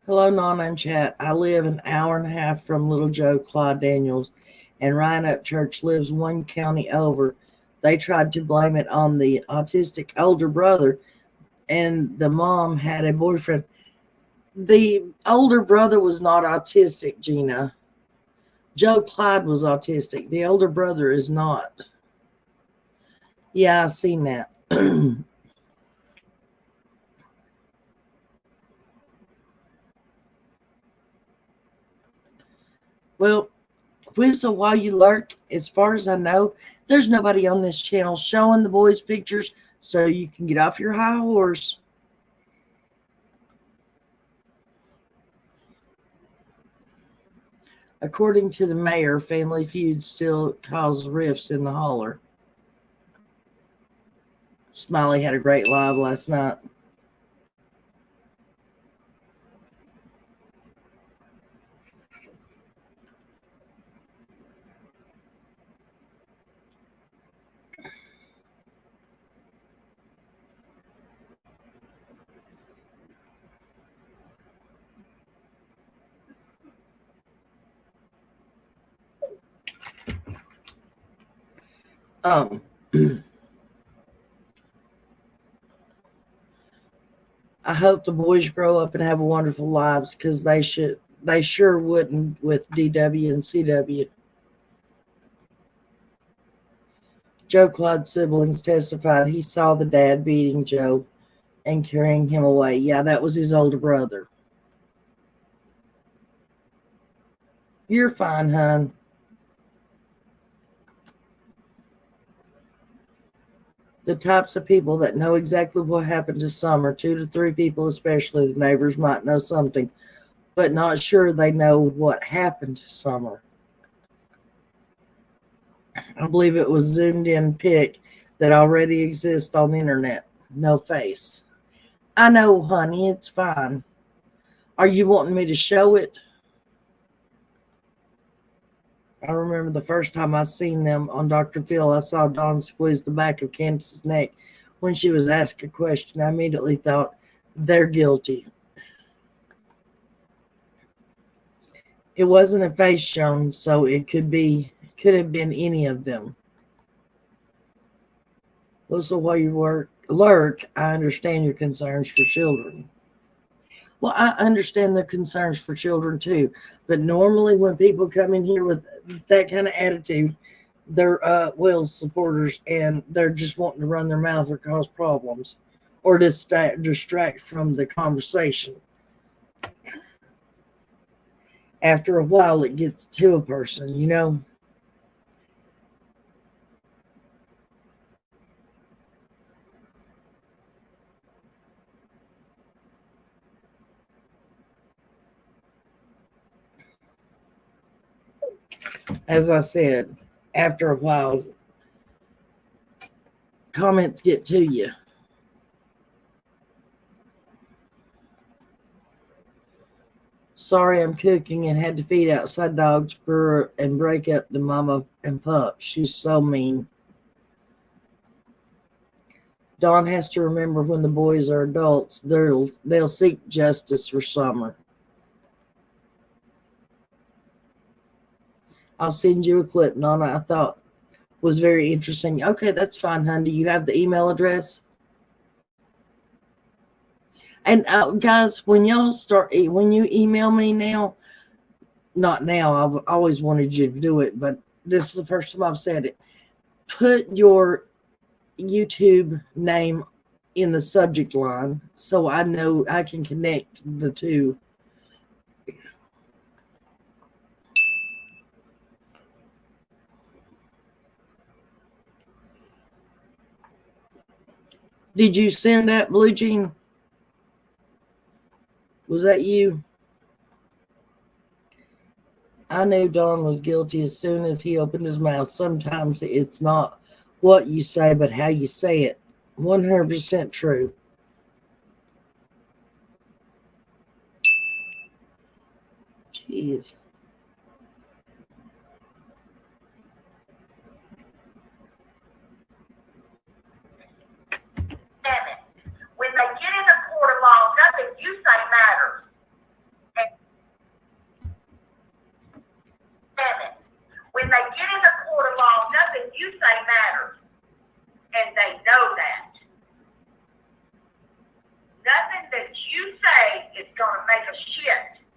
Hello, Nana and chat. I live an hour and a half from little Joe Clyde Daniels, and Ryan Upchurch lives one county over. They tried to blame it on the autistic older brother, and the mom had a boyfriend. The older brother was not autistic, Gina. Joe Clyde was autistic. The older brother is not. Yeah, I seen that. Well, Whistle while you lurk, as far as I know, there's nobody on this channel showing the boys' pictures, so you can get off your high horse. According to the mayor, Family Feud still causes rifts in the holler. Smiley had a great live last night. Um, I hope the boys grow up and have wonderful lives because they should. They sure wouldn't with DW and CW. Joe Clyde's siblings testified he saw the dad beating Joe and carrying him away. Yeah, that was his older brother. You're fine, hon. The types of people that know exactly what happened to Summer, 2 to 3 people especially, the neighbors might know something, but not sure they know what happened to Summer. I believe it was zoomed in pic that already exists on the internet. No face. I know, honey, it's fine. Are you wanting me to show it? I remember the first time I seen them on Dr. Phil, I saw Dawn squeeze the back of Candace's neck when she was asked a question. I immediately thought, they're guilty. It wasn't a face shown, so it could have been any of them. Well, so while you lurk, I understand your concerns for children. Well, I understand the concerns for children too, but normally when people come in here with that kind of attitude, they're Will's supporters and they're just wanting to run their mouth or cause problems or distract from the conversation. After a while, it gets to a person, you know. As I said, after a while, comments get to you. Sorry, I'm cooking and had to feed outside dogs and break up the mama and pup. She's so mean. Dawn has to remember when the boys are adults, they'll seek justice for Summer. I'll send you a clip, Nana. I thought was very interesting. Okay, that's fine, hon. Do you have the email address? And guys, when you email me now, not now, I've always wanted you to do it, but this is the first time I've said it. Put your YouTube name in the subject line so I know I can connect the two. Did you send that, Blue Jean? Was that you? I knew Don was guilty as soon as he opened his mouth. Sometimes it's not what you say, but how you say it. 100% true. Jeez. When they get in a court of law, nothing you say matters. When they get in a court of law, nothing you say matters. And they know that. Nothing that you say is going to make a shift.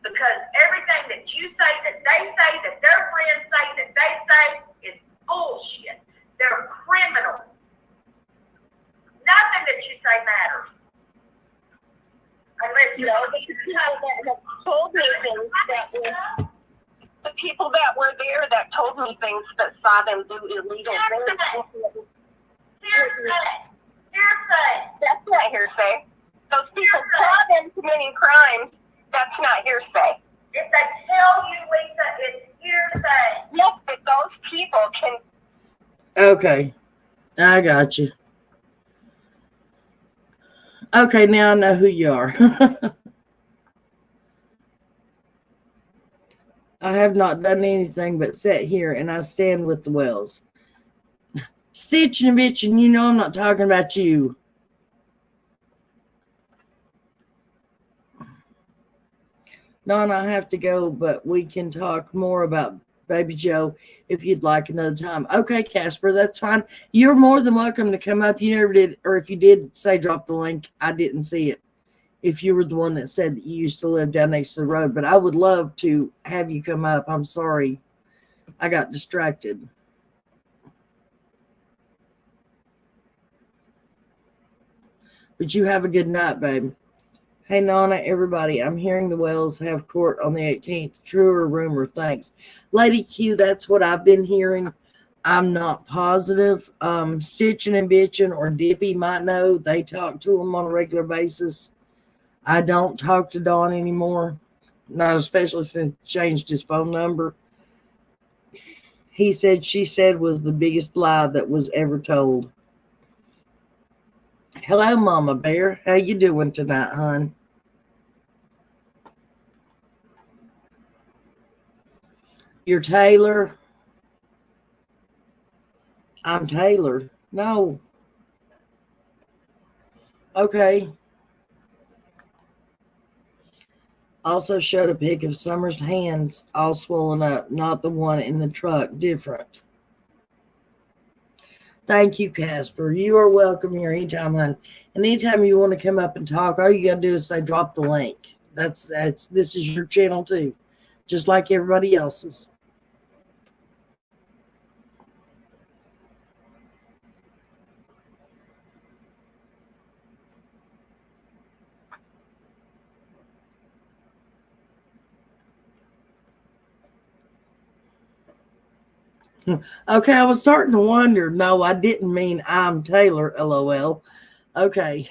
Because everything that you say, that they say, that their friends say, that they say is bullshit. They're criminals. Nothing that you say matters. Unless you know the people that have told me things that were the people that were there that told me things that saw them do illegal things. Hearsay. That's not hearsay. Those people saw them committing crimes. That's not hearsay. If they tell you, Lisa, it's hearsay. Yes, but those people can. Okay. I got you. Okay, now I know who you are. I have not done anything but sit here and I stand with the Wells. Stitching and bitching, you know I'm not talking about you. Don, I have to go, but we can talk more about Baby Joe if you'd like another time. Okay, Casper, that's fine. You're more than welcome to come up. You never did, or if you did say drop the link, I didn't see it. If you were the one that said that you used to live down next to the road, but I would love to have you come up. I'm sorry. I got distracted. But you have a good night, babe. Hey, Nana, everybody, I'm hearing the Wells have court on the 18th. True or rumor? Thanks. Lady Q, that's what I've been hearing. I'm not positive. Stitching and Bitching or Dippy might know. They talk to him on a regular basis. I don't talk to Don anymore, not especially since he changed his phone number. He said she said was the biggest lie that was ever told. Hello, Mama Bear. How you doing tonight, hon? You're Taylor? I'm Taylor. No. Okay. Also showed a pic of Summer's hands all swollen up, not the one in the truck, different. Thank you, Casper. You are welcome here anytime, hon. And anytime you want to come up and talk, all you got to do is say drop the link. That's this is your channel too, just like everybody else's. Okay, I was starting to wonder. No, I didn't mean I'm Taylor, LOL. Okay.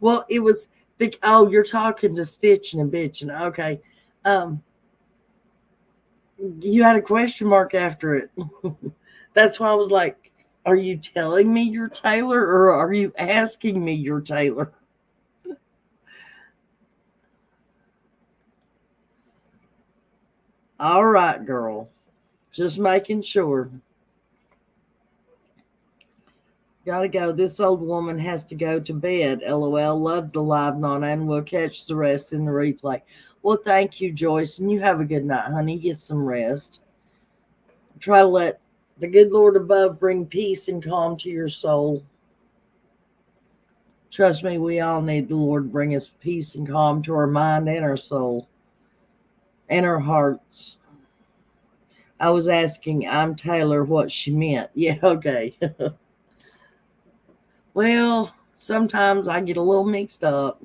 Well, it was big. Oh, you're talking to Stitching and Bitching. Okay. You had a question mark after it. That's why I was like, are you telling me you're Taylor or are you asking me you're Taylor? All right, girl. Just making sure. Gotta go. This old woman has to go to bed. LOL. Love the live, Nana, and we'll catch the rest in the replay. Well, thank you, Joyce, and you have a good night, honey. Get some rest. Try to let the good Lord above bring peace and calm to your soul. Trust me, we all need the Lord to bring us peace and calm to our mind and our soul and our hearts. I was asking I'm Taylor what she meant. Yeah, okay. Well, sometimes I get a little mixed up.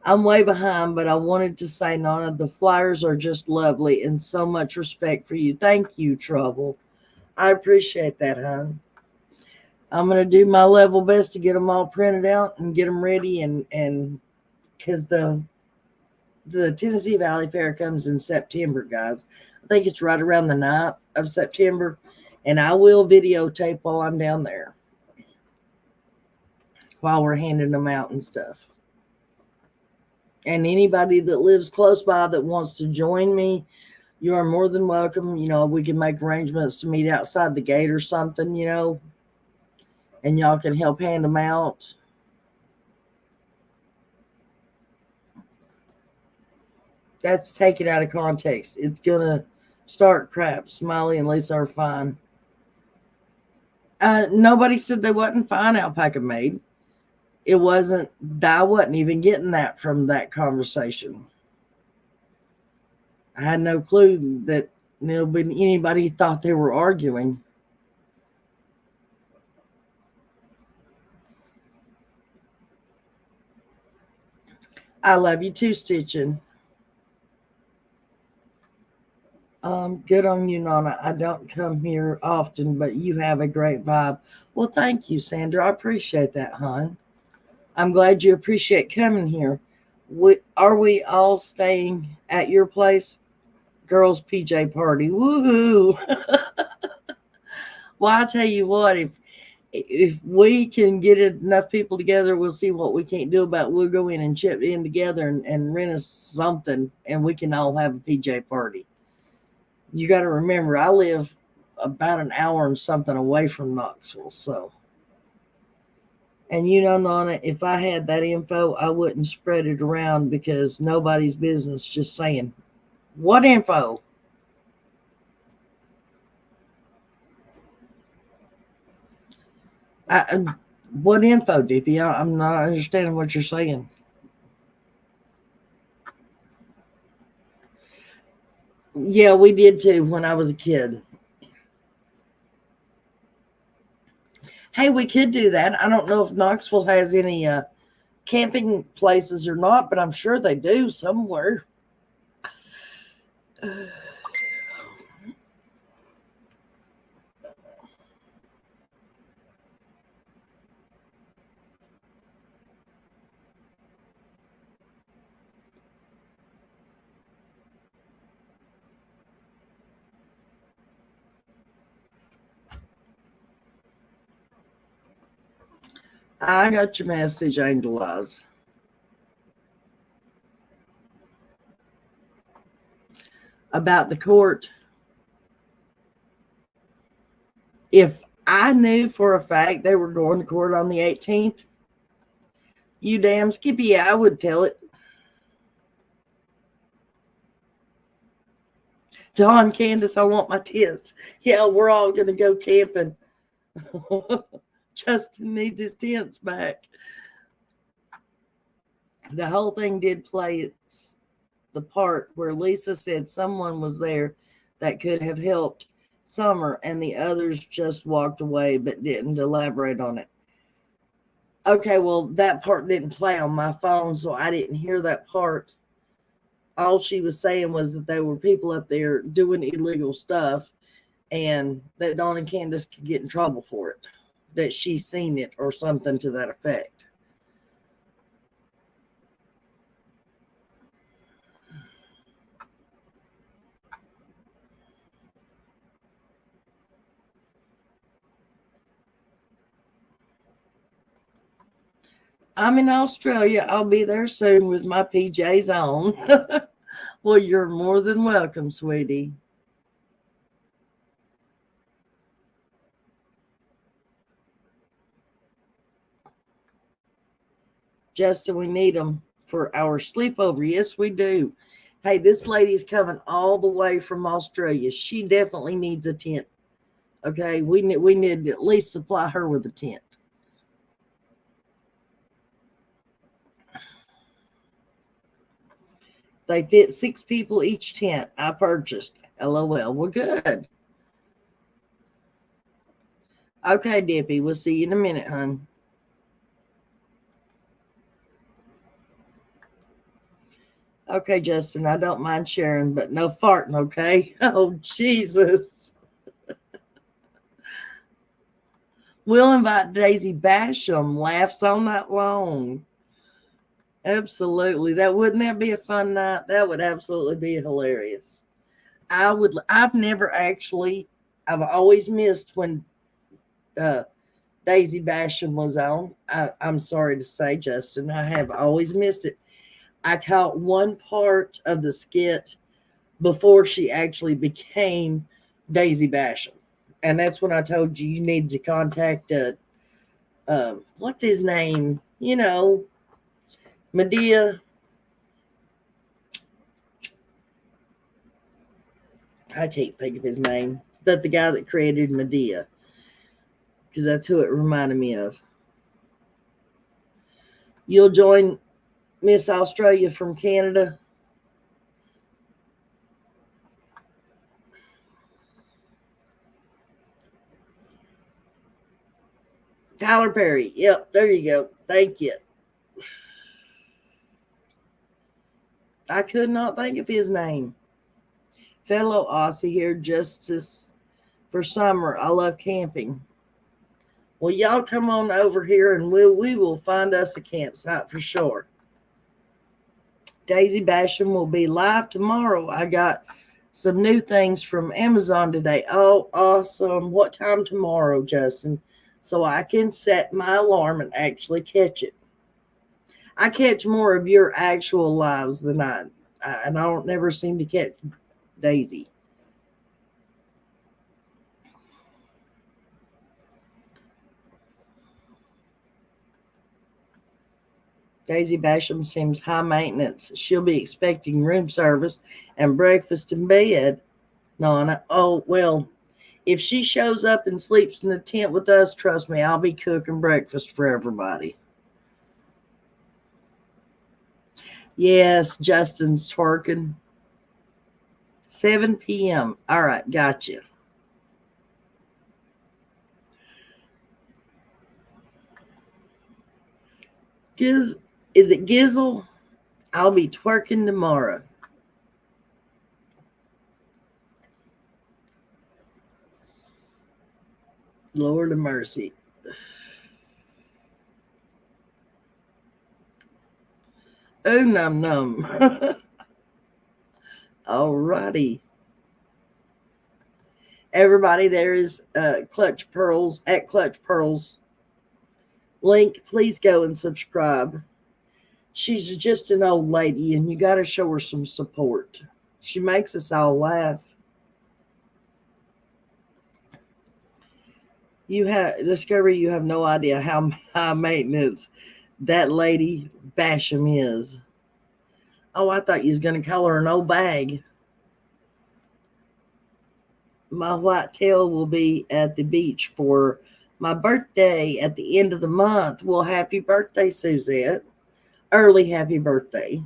I'm way behind, but I wanted to say, Nana, the flyers are just lovely and so much respect for you. Thank you, Trouble. I appreciate that, hon. I'm going to do my level best to get them all printed out and get them ready. And because the Tennessee Valley Fair comes in September, guys. I think it's right around the 9th of September. And I will videotape while I'm down there, while we're handing them out and stuff. And anybody that lives close by that wants to join me, you are more than welcome. You know, we can make arrangements to meet outside the gate or something, you know, and y'all can help hand them out. That's taken out of context. It's going to start crap. Smiley and Lisa are fine. Nobody said they wasn't fine, Alpaca Maid. It wasn't, I wasn't even getting that from that conversation. I had no clue that anybody thought they were arguing. I love you too, Stitchin'. Good on you, Nana. I don't come here often, but you have a great vibe. Well, thank you, Sandra. I appreciate that, hon. I'm glad you appreciate coming here. Are we all staying at your place? Girls' PJ party. Woohoo! Well, I tell you what, if we can get enough people together, we'll see what we can't do about it. We'll go in and chip in together and rent us something, and we can all have a PJ party. You got to remember, I live about an hour and something away from Knoxville, so. And you know, Nana, if I had that info, I wouldn't spread it around because nobody's business. Just saying. What info? What info, DP? I'm not understanding what you're saying. Yeah, we did too when I was a kid. Hey, we could do that. I don't know if Knoxville has any camping places or not, but I'm sure they do somewhere. I got your message, Angel Eyes. About the court. If I knew for a fact they were going to court on the 18th, you damn Skippy, I would tell it. Dawn, Candace, I want my tents. Yeah, we're all going to go camping. Justin needs his tents back. The whole thing did play the part where Lisa said someone was there that could have helped Summer, and the others just walked away but didn't elaborate on it. Okay, well, that part didn't play on my phone, so I didn't hear that part. All she was saying was that there were people up there doing illegal stuff and that Dawn and Candace could get in trouble for it, that she's seen it or something to that effect. I'm in Australia. I'll be there soon with my PJs on. Well, you're more than welcome, sweetie. Justin, we need them for our sleepover. Yes, we do. Hey, this lady's coming all the way from Australia. She definitely needs a tent. Okay, we need to at least supply her with a tent. They fit 6 people each tent. I purchased. LOL. Well, good. Okay, Dippy. We'll see you in a minute, hon. Okay, Justin, I don't mind sharing, but no farting, okay? Oh, Jesus. We'll invite Daisy Basham. Laughs all night long. Absolutely. Wouldn't that be a fun night? That would absolutely be hilarious. I've always missed when Daisy Basham was on. I'm sorry to say, Justin, I have always missed it. I caught one part of the skit before she actually became Daisy Basham. And that's when I told you need to contact, what's his name? Medea. I can't think of his name. But the guy that created Medea. Because that's who it reminded me of. You'll join Miss Australia from Canada. Tyler Perry. Yep, there you go. Thank you. I could not think of his name. Fellow Aussie here, justice for summer. I love camping. Well, y'all come on over here and we will find us a campsite for sure. Daisy Basham will be live tomorrow. I got some new things from Amazon today. Oh, awesome. What time tomorrow, Justin? So I can set my alarm and actually catch it. I catch more of your actual lives than I don't never seem to catch Daisy. Daisy Basham seems high maintenance. She'll be expecting room service and breakfast in bed. Nana. Oh, well, if she shows up and sleeps in the tent with us, trust me, I'll be cooking breakfast for everybody. Yes, Justin's twerking. 7 p.m. All right, gotcha. Is it Gizzle? I'll be twerking tomorrow. Lord of mercy. Oh, num num. All righty. Everybody, there is Clutch Pearls at Clutch Pearls. Link, please go and subscribe. She's just an old lady, and you got to show her some support. She makes us all laugh. You have no idea how high maintenance that lady Basham is. Oh, I thought you was going to call her an old bag. My white tail will be at the beach for my birthday at the end of the month. Well, happy birthday, Suzette. Early happy birthday.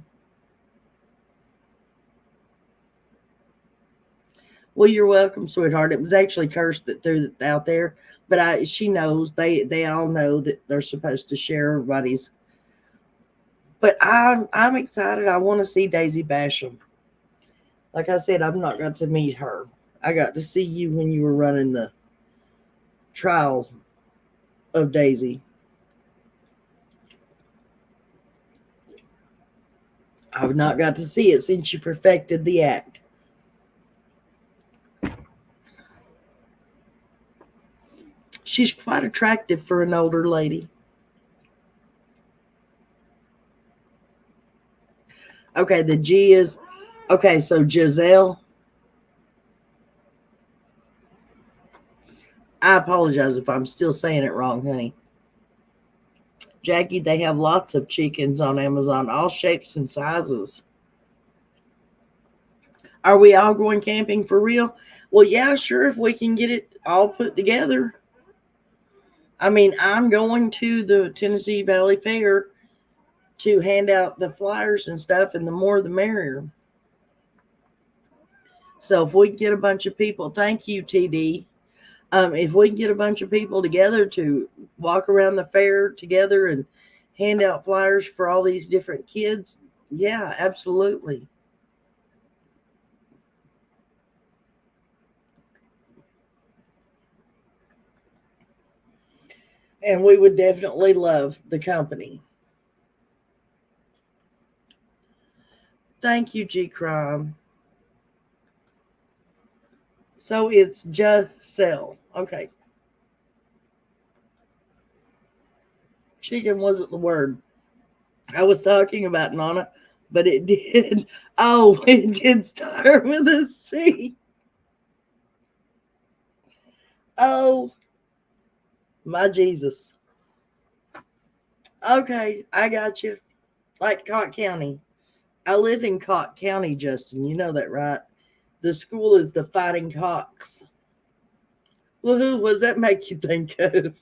Well, you're welcome, sweetheart. It was actually Kirst that threw it out there, but she knows. They all know that they're supposed to share everybody's. But I'm excited. I want to see Daisy Basham. Like I said, I've not got to meet her. I got to see you when you were running the trial of Daisy. I've not got to see it since you perfected the act. She's quite attractive for an older lady. Okay, the G is... Okay, so Giselle. I apologize if I'm still saying it wrong, honey. Jackie, they have lots of chickens on Amazon, all shapes and sizes. Are we all going camping for real? Well, yeah, sure, if we can get it all put together. I mean, I'm going to the Tennessee Valley Fair to hand out the flyers and stuff, and the more the merrier. So if we can get a bunch of people, thank you, TD. If we can get a bunch of people together to walk around the fair together and hand out flyers for all these different kids, yeah, absolutely. And we would definitely love the company. Thank you, G Crime. So it's just sell. Okay. Chicken wasn't the word. I was talking about Nana, but it did. Oh, it did start with a C. Oh, my Jesus. Okay, I got you. Like Cott County. I live in Cott County, Justin. You know that, right? The school is the Fighting Cocks. Well, who does that make you think of?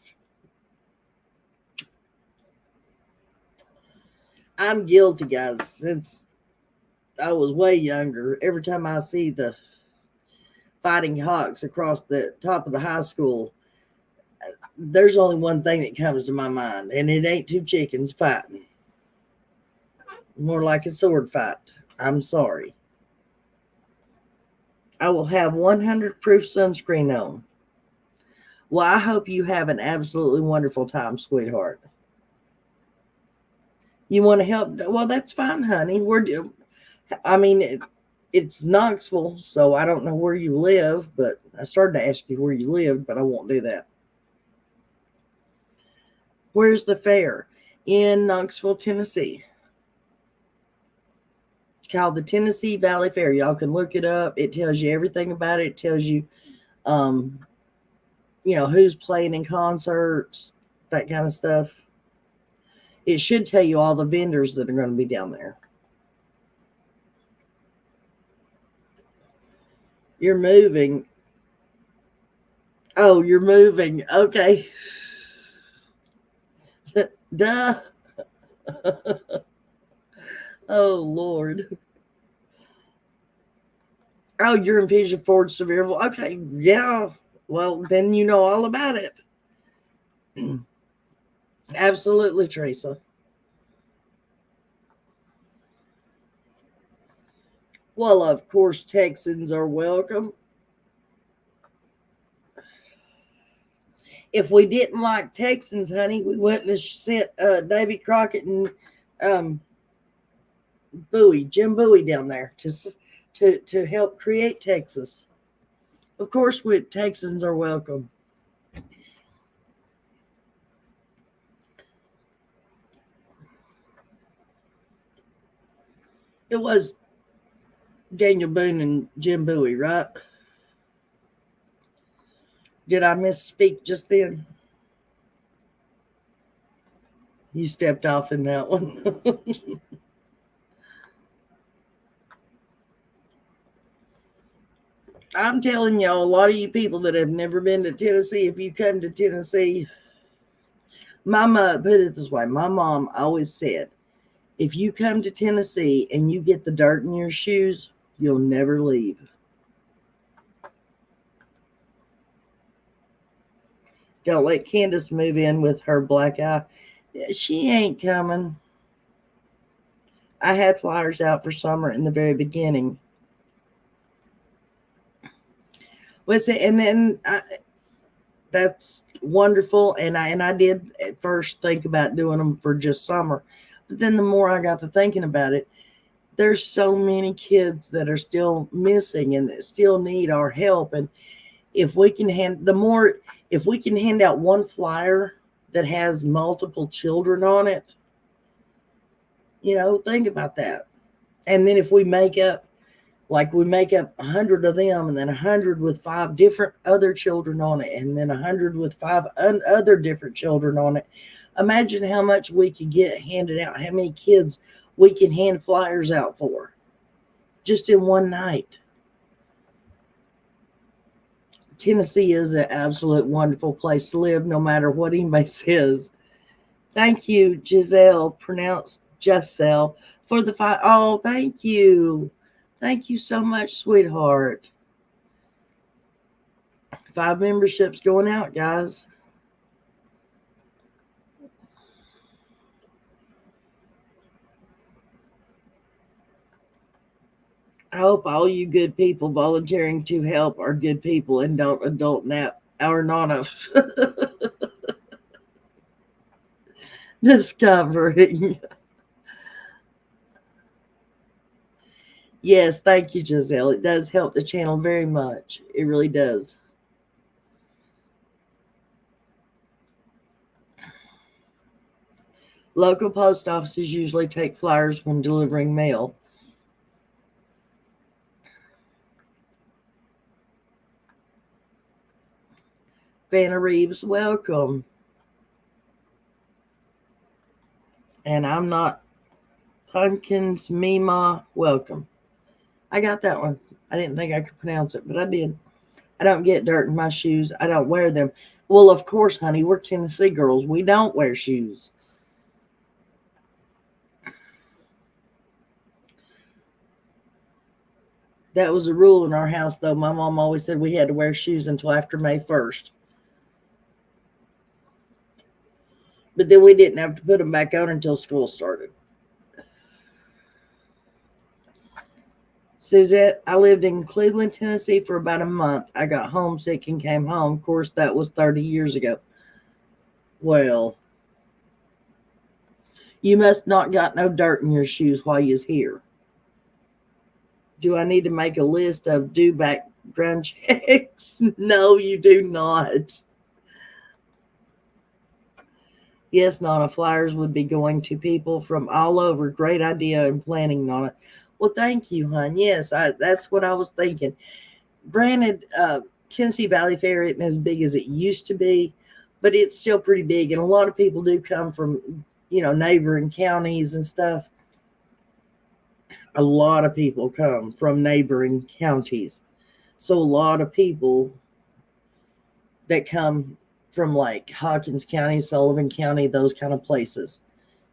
I'm guilty, guys, since I was way younger. Every time I see the Fighting Hawks across the top of the high school, there's only one thing that comes to my mind, and it ain't two chickens fighting. More like a sword fight. I'm sorry. I will have 100 proof sunscreen on. Well, I hope you have an absolutely wonderful time, sweetheart. You want to help? Well, that's fine, honey. It's Knoxville, so I don't know where you live, but I started to ask you where you lived, but I won't do that. Where's the fair? In Knoxville, Tennessee. It's called the Tennessee Valley Fair. Y'all can look it up. It tells you everything about it. It tells you, who's playing in concerts, that kind of stuff. It should tell you all the vendors that are going to be down there. You're moving. Oh, you're moving. Okay. Duh. Oh, Lord. Oh, you're in Pigeon Forge, Sevierville. Okay, yeah. Well, then you know all about it. Absolutely, Teresa. Well, of course, Texans are welcome. If we didn't like Texans, honey, we wouldn't have sent Davy Crockett and Jim Bowie down there to help create Texas. Of course, Texans are welcome. It was Daniel Boone and Jim Bowie, right? Did I misspeak just then? You stepped off in that one. I'm telling y'all, a lot of you people that have never been to Tennessee, if you come to Tennessee, put it this way, my mom always said, if you come to Tennessee and you get the dirt in your shoes, you'll never leave. Don't let Candace move in with her black eye. She ain't coming. I had flyers out for summer in the very beginning. And then that's wonderful. And I did at first think about doing them for just summer. But then the more I got to thinking about it, there's so many kids that are still missing and that still need our help. And if we can hand out one flyer that has multiple children on it, think about that. And then if we make up 100 of them, and then 100 with 5 different other children on it, and then 100 with 5 other different children on it, Imagine how much we could get handed out, how many kids we can hand flyers out for just in one night. Tennessee is an absolute wonderful place to live, no matter what anybody says. Thank you, Giselle, pronounced Giselle, for the five. Oh, thank you. Thank you so much, sweetheart. 5 memberships going out, guys. I hope all you good people volunteering to help are good people and don't adult nap or not discovering. Yes, thank you, Giselle. It does help the channel very much. It really does. Local post offices usually take flyers when delivering mail. Vanna Reeves, welcome. And I'm not Pumpkins Mima, welcome. I got that one. I didn't think I could pronounce it, but I did. I don't get dirt in my shoes. I don't wear them. Well, of course, honey, we're Tennessee girls. We don't wear shoes. That was a rule in our house, though. My mom always said we had to wear shoes until after May 1st. But then we didn't have to put them back on until school started. Suzette, I lived in Cleveland, Tennessee for about a month. I got homesick and came home. Of course, that was 30 years ago. Well, you must not got no dirt in your shoes while you was here. Do I need to make a list of due background checks? No, you do not. Yes, Nana, flyers would be going to people from all over. Great idea and planning, Nana. Well, thank you, hon. Yes, that's what I was thinking. Granted, Tennessee Valley Fair isn't as big as it used to be, but it's still pretty big. And a lot of people do come from, neighboring counties and stuff. A lot of people come from neighboring counties. So a lot of people that come from like Hawkins County, Sullivan County, those kind of places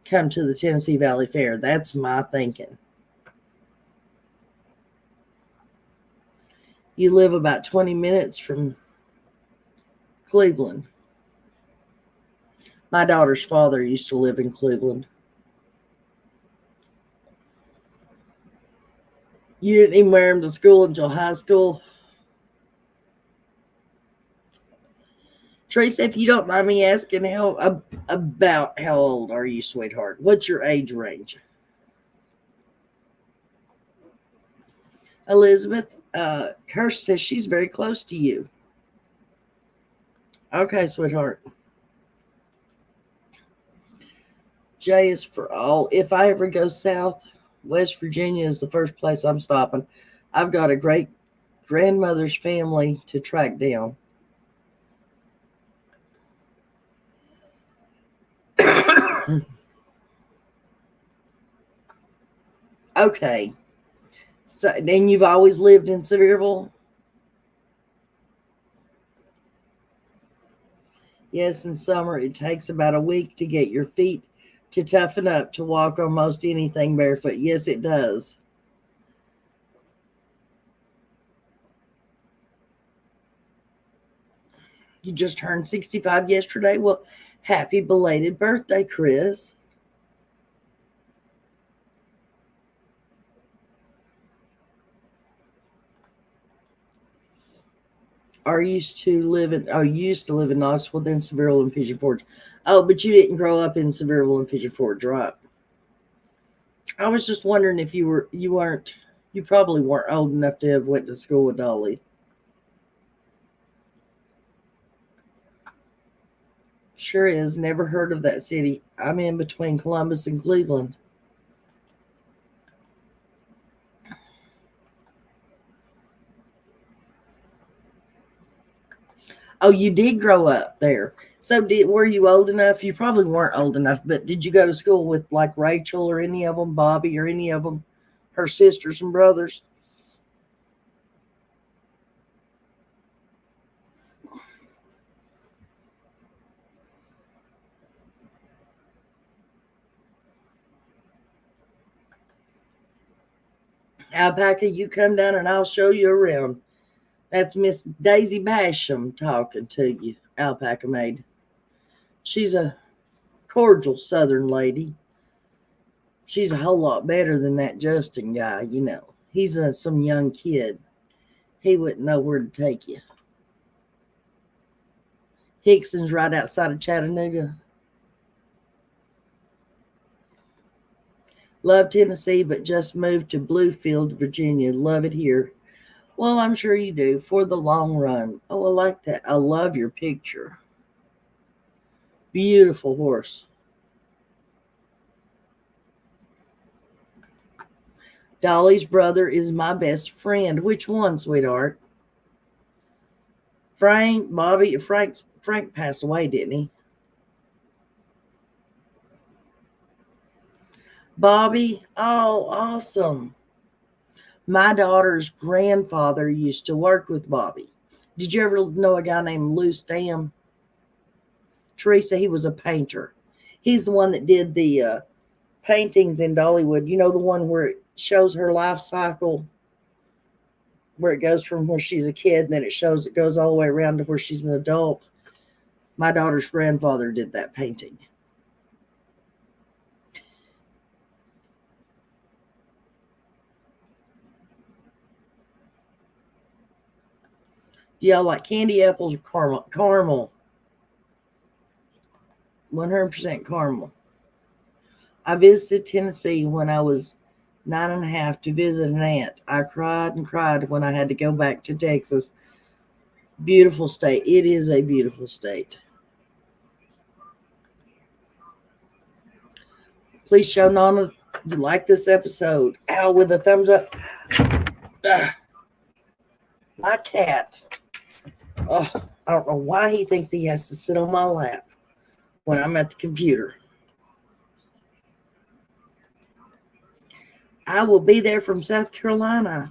come to the Tennessee Valley Fair. That's my thinking. You live about 20 minutes from Cleveland. My daughter's father used to live in Cleveland. You didn't even wear them to school until high school. Teresa, if you don't mind me asking, about how old are you, sweetheart? What's your age range? Elizabeth, Kirsch says she's very close to you. Okay, sweetheart. J is for all. If I ever go south, West Virginia is the first place I'm stopping. I've got a great grandmother's family to track down. Okay. So then you've always lived in Sevierville? Yes, in summer it takes about a week to get your feet to toughen up to walk on most anything barefoot. Yes, it does. You just turned 65 yesterday. Well, happy belated birthday, Chris. You used to live in Knoxville, then Sevierville and Pigeon Forge. Oh, but you didn't grow up in Sevierville and Pigeon Forge, right? I was just wondering if you probably weren't old enough to have went to school with Dolly. Sure is. Never heard of that city. I'm in between Columbus and Cleveland. Oh, you did grow up there. So were you old enough? You probably weren't old enough, but did you go to school with like Rachel or any of them, Bobby or any of them, her sisters and brothers? Alpaca, you come down and I'll show you around. That's Miss Daisy Basham talking to you, Alpaca Maid. She's a cordial Southern lady. She's a whole lot better than that Justin guy, you know. He's some young kid. He wouldn't know where to take you. Hickson's right outside of Chattanooga. Love Tennessee, but just moved to Bluefield, Virginia. Love it here. Well, I'm sure you do for the long run. Oh, I like that. I love your picture. Beautiful horse. Dolly's brother is my best friend. Which one, sweetheart? Frank, Bobby, Frank passed away, didn't he? Bobby, oh, awesome. My daughter's grandfather used to work with Bobby. Did you ever know a guy named Lou Stam? Teresa, he was a painter. He's the one that did the paintings in Dollywood. You know, the one where it shows her life cycle, where it goes from where she's a kid and then it goes all the way around to where she's an adult. My daughter's grandfather did that painting. Do y'all like candy apples or caramel? Caramel. 100% caramel. I visited Tennessee when I was 9.5 to visit an aunt. I cried and cried when I had to go back to Texas. Beautiful state. It is a beautiful state. Please show Nana you like this episode. Ow, with a thumbs up. My cat. Oh, I don't know why he thinks he has to sit on my lap when I'm at the computer. I will be there from South Carolina.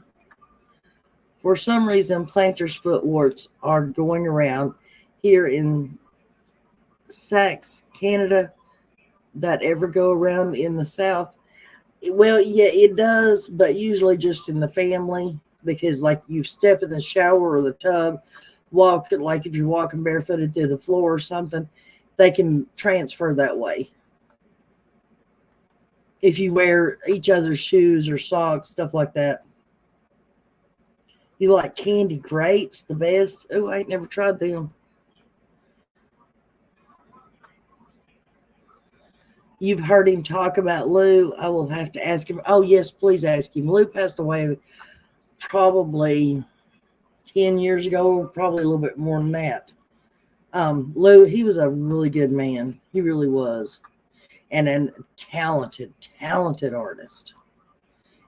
For some reason, planter's foot warts are going around here in Sax, Canada, that ever go around in the South. Well, yeah, it does, but usually just in the family, because like you step in the shower or the tub, walk, like if you're walking barefooted through the floor or something, they can transfer that way. If you wear each other's shoes or socks, stuff like that. You like candy grapes, the best? Oh, I ain't never tried them. You've heard him talk about Lou. I will have to ask him. Oh, yes, please ask him. Lou passed away probably 10 years ago, probably a little bit more than that. Lou, he was a really good man. He really was. And a talented artist.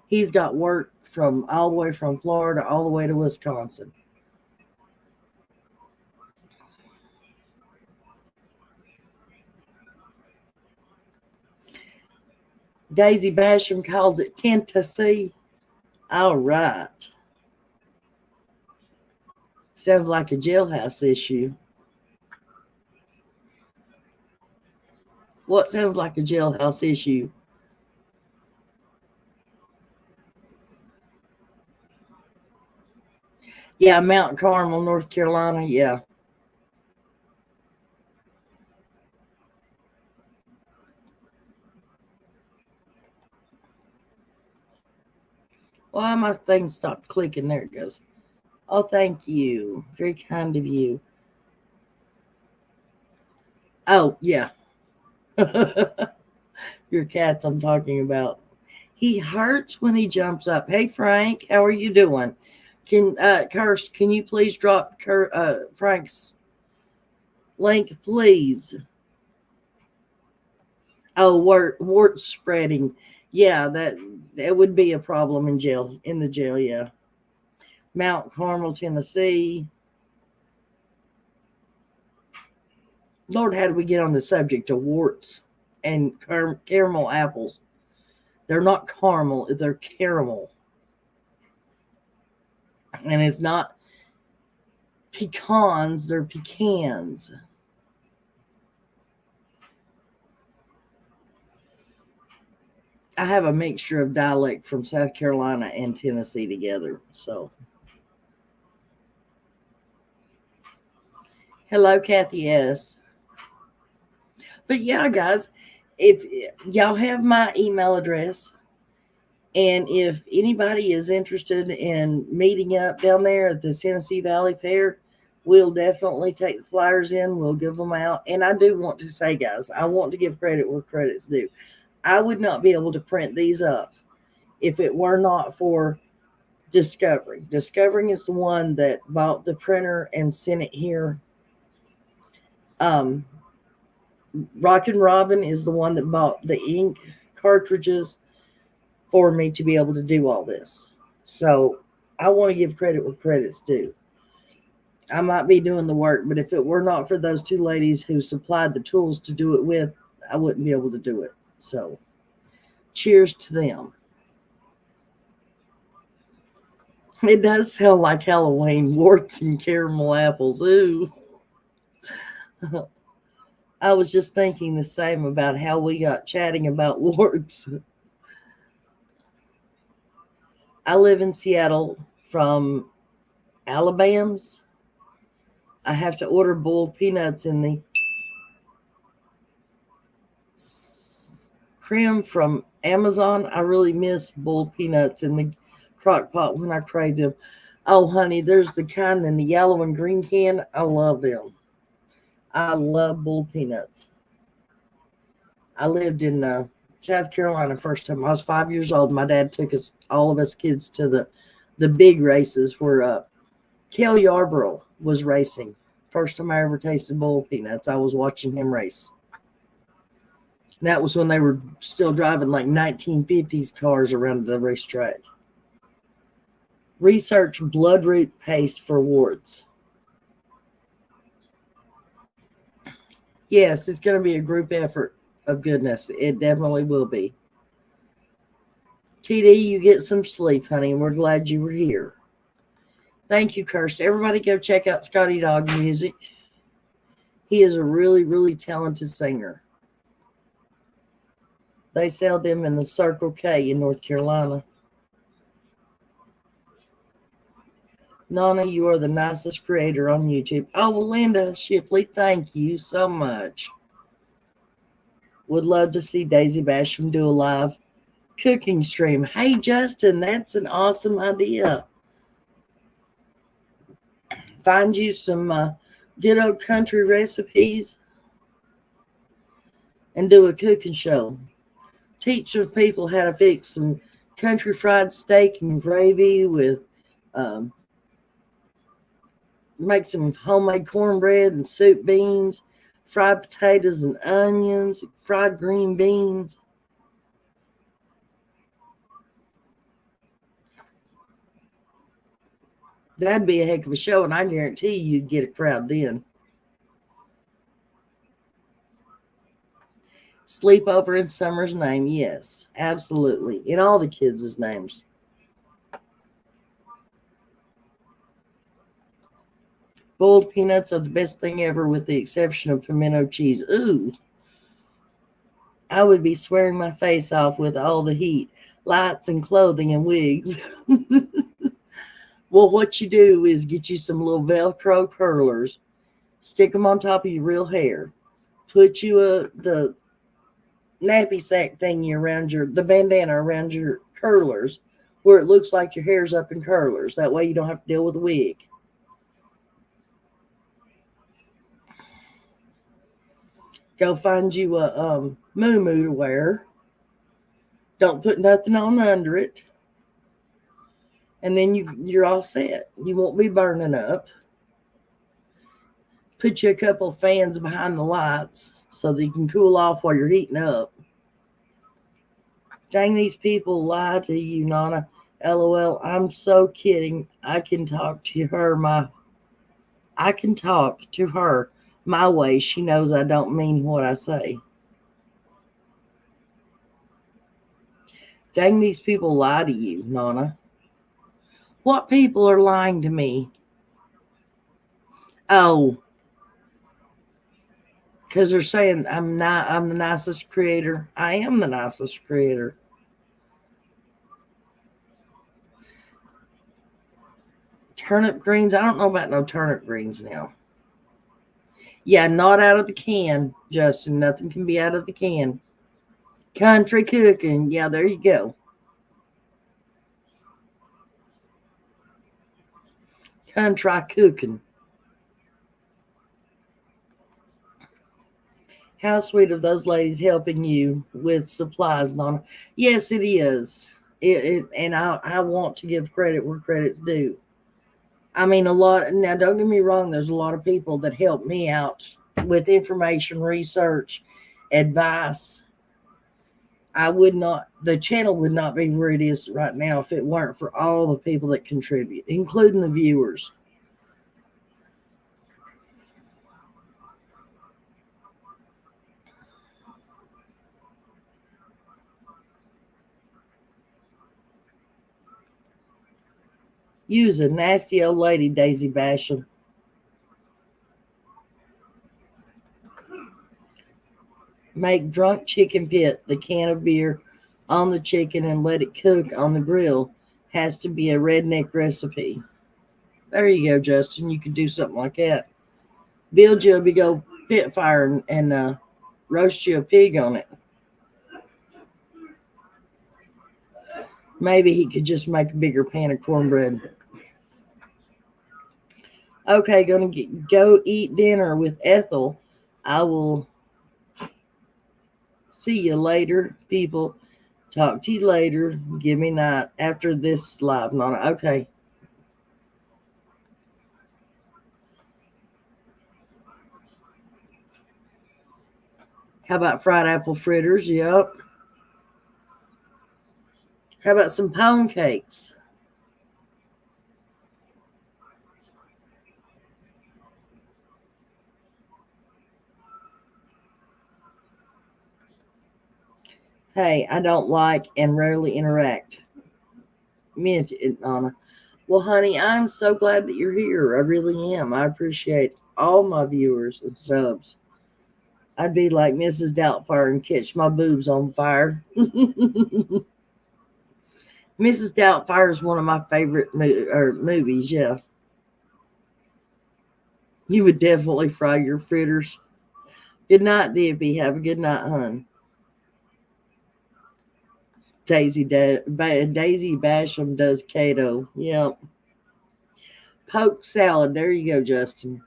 He's got work from all the way from Florida all the way to Wisconsin. Daisy Basham calls it Tennessee. All right. Sounds like a jailhouse issue. What sounds like a jailhouse issue? Yeah, Mount Carmel, North Carolina. Yeah. Why my thing stopped clicking? There it goes. Oh, thank you. Very kind of you. Oh, yeah. Your cats I'm talking about. He hurts when he jumps up. Hey, Frank, how are you doing? Kirst, can you please drop Frank's link, please? Oh, wart spreading. Yeah, that would be a problem in the jail, yeah. Mount Carmel, Tennessee. Lord, how did we get on the subject of warts and caramel apples? They're not caramel, they're caramel. And it's not pecans, they're pecans. I have a mixture of dialect from South Carolina and Tennessee together. So, hello, Kathy S. But yeah, guys, if y'all have my email address, and if anybody is interested in meeting up down there at the Tennessee Valley Fair, we'll definitely take the flyers in. We'll give them out. And I do want to say, guys, I want to give credit where credit's due. I would not be able to print these up if it were not for Discovery. Discovery is the one that bought the printer and sent it here. Rockin' Robin is the one that bought the ink cartridges for me to be able to do all this. So I want to give credit where credit's due. I might be doing the work, but if it were not for those two ladies who supplied the tools to do it with, I wouldn't be able to do it. So cheers to them. It does sound like Halloween, warts and caramel apples. Ooh. I was just thinking the same about how we got chatting about warts. I live in Seattle from Alabama's. I have to order boiled peanuts in the cream from Amazon. I really miss boiled peanuts in the crock pot when I crave them. Oh, honey, there's the kind in the yellow and green can. I love them. I love boiled peanuts. I lived in South Carolina first time. I was 5 years old. My dad took us, all of us kids, to the big races where Kel Yarborough was racing. First time I ever tasted boiled peanuts, I was watching him race. And that was when they were still driving like 1950s cars around the racetrack. Research bloodroot paste for warts. Yes, it's going to be a group effort of goodness. It definitely will be. TD, you get some sleep, honey, and we're glad you were here. Thank you, Kirst. Everybody go check out Scotty Dog Music. He is a really, really talented singer. They sell them in the Circle K in North Carolina. Nana, you are the nicest creator on YouTube. Oh, well, Linda Shipley, thank you so much. Would love to see Daisy Basham do a live cooking stream. Hey, Justin, that's an awesome idea. Find you some good old country recipes and do a cooking show. Teach some people how to fix some country fried steak and gravy with make some homemade cornbread and soup beans, fried potatoes and onions, fried green beans. That'd be a heck of a show, and I guarantee you'd get a crowd then. Sleepover in Summer's name, yes, absolutely. In all the kids' names. Boiled peanuts are the best thing ever with the exception of pimento cheese. Ooh. I would be swearing my face off with all the heat, lights and clothing and wigs. Well, what you do is get you some little Velcro curlers, stick them on top of your real hair, put you the nappy sack thingy around the bandana around your curlers where it looks like your hair's up in curlers. That way you don't have to deal with a wig. Go find you a moo-moo to wear. Don't put nothing on under it. And then you're all set. You won't be burning up. Put you a couple of fans behind the lights so that you can cool off while you're heating up. Dang, these people lie to you, Nana. LOL, I'm so kidding. I can talk to her my way, she knows I don't mean what I say. Dang, these people lie to you, Nana. What people are lying to me? Oh, because they're saying I'm the nicest creator. I am the nicest creator. Turnip greens. I don't know about no turnip greens now. Yeah, not out of the can, Justin. Nothing can be out of the can. Country cooking. Yeah, there you go. Country cooking. How sweet of those ladies helping you with supplies, Nana. Yes, it is. And I want to give credit where credit's due. I mean, a lot. Now, don't get me wrong. There's a lot of people that help me out with information, research, advice. The channel would not be where it is right now if it weren't for all the people that contribute, including the viewers. Use a nasty old lady, Daisy Basham. Make drunk chicken pit, the can of beer on the chicken and let it cook on the grill. Has to be a redneck recipe. There you go, Justin. You could do something like that. Build you a big old pit fire and roast you a pig on it. Maybe he could just make a bigger pan of cornbread. Okay, gonna go eat dinner with Ethel. I will see you later, people. Talk to you later. Give me night after this live. Nana. Okay. How about fried apple fritters? Yep. How about some pound cakes? Hey, I don't like and rarely interact. Meant it, Nana. Well, honey, I'm so glad that you're here. I really am. I appreciate all my viewers and subs. I'd be like Mrs. Doubtfire and catch my boobs on fire. Mrs. Doubtfire is one of my favorite movies, yeah. You would definitely fry your fritters. Good night, Dippy. Have a good night, hon. Daisy Basham does Cato. Yep. Poke salad. There you go, Justin.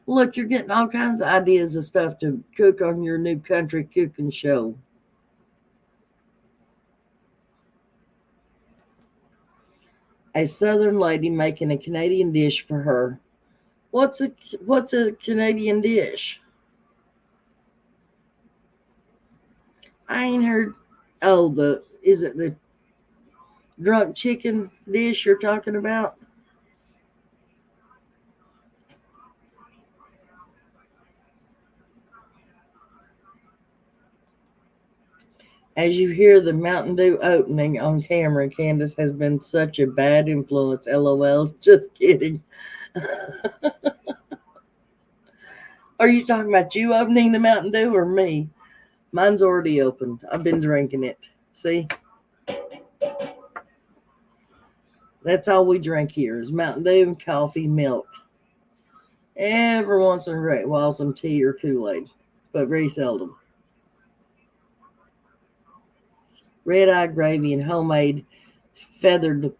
Look, you're getting all kinds of ideas of stuff to cook on your new country cooking show. A southern lady making a Canadian dish for her. What's a Canadian dish? I ain't heard. Oh, is it the drunk chicken dish you're talking about? As you hear the Mountain Dew opening on camera, Candace has been such a bad influence. LOL. Just kidding. Are you talking about you opening the Mountain Dew or me? Mine's already opened. I've been drinking it. See? That's all we drink here is Mountain Dew and coffee, milk. Every once in a great while, some tea or Kool-Aid, but very seldom. Red eye gravy and homemade feathered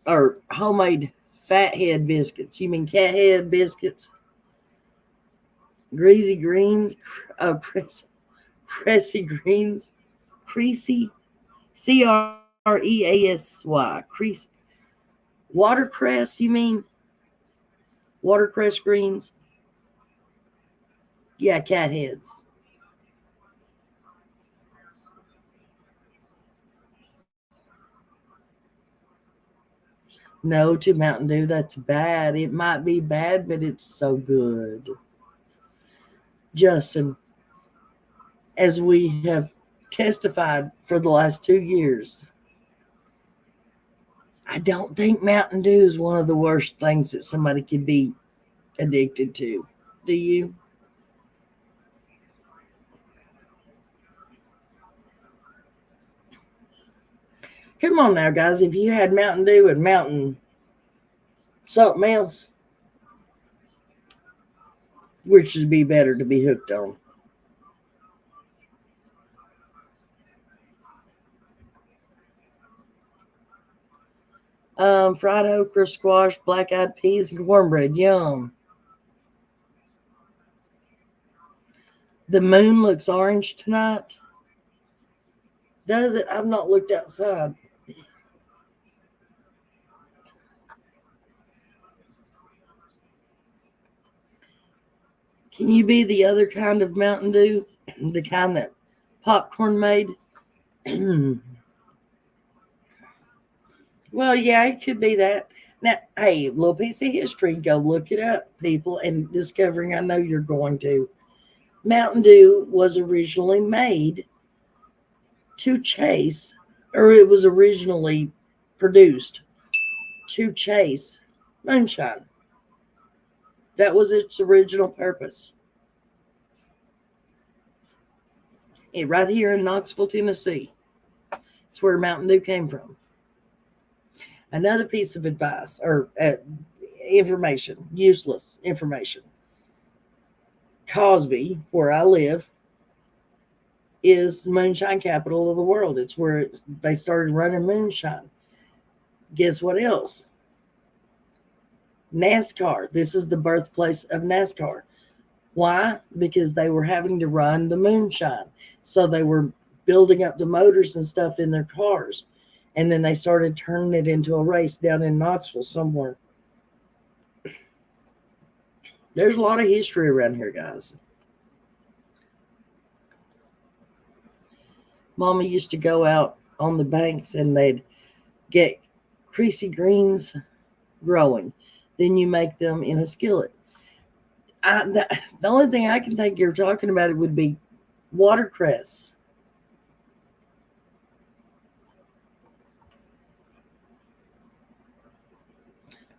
or homemade fathead biscuits. You mean cat head biscuits? Greasy greens, cressy greens, creasy, Creasy, creasy. Watercress, you mean? Watercress greens? Yeah, cat heads. No to Mountain Dew. That's bad. It might be bad, but it's so good. Justin, as we have testified for the last 2 years, I don't think Mountain Dew is one of the worst things that somebody could be addicted to. Do you? Come on now, guys. If you had Mountain Dew and Mountain something else, which would be better to be hooked on? Fried okra, squash, black-eyed peas, and cornbread. Yum. The moon looks orange tonight. Does it? I've not looked outside. Can you be the other kind of Mountain Dew? The kind that popcorn made? Well, yeah, it could be that. Now, hey, a little piece of history. Go look it up, people, and discovering I know you're going to. Mountain Dew was originally made to chase, or it was originally produced to chase moonshine. That was its original purpose. And right here in Knoxville, Tennessee. It's where Mountain Dew came from. Another piece of advice or information, useless information. Cosby, where I live, is the moonshine capital of the world. It's where they started running moonshine. Guess what else? NASCAR. This is the birthplace of NASCAR. Why? Because they were having to run the moonshine. So they were building up the motors and stuff in their cars. And then they started turning it into a race down in Knoxville somewhere. There's a lot of history around here, guys. Mama used to go out on the banks and they'd get creasy greens growing. Then you make them in a skillet. The only thing I can think you're talking about it would be watercress.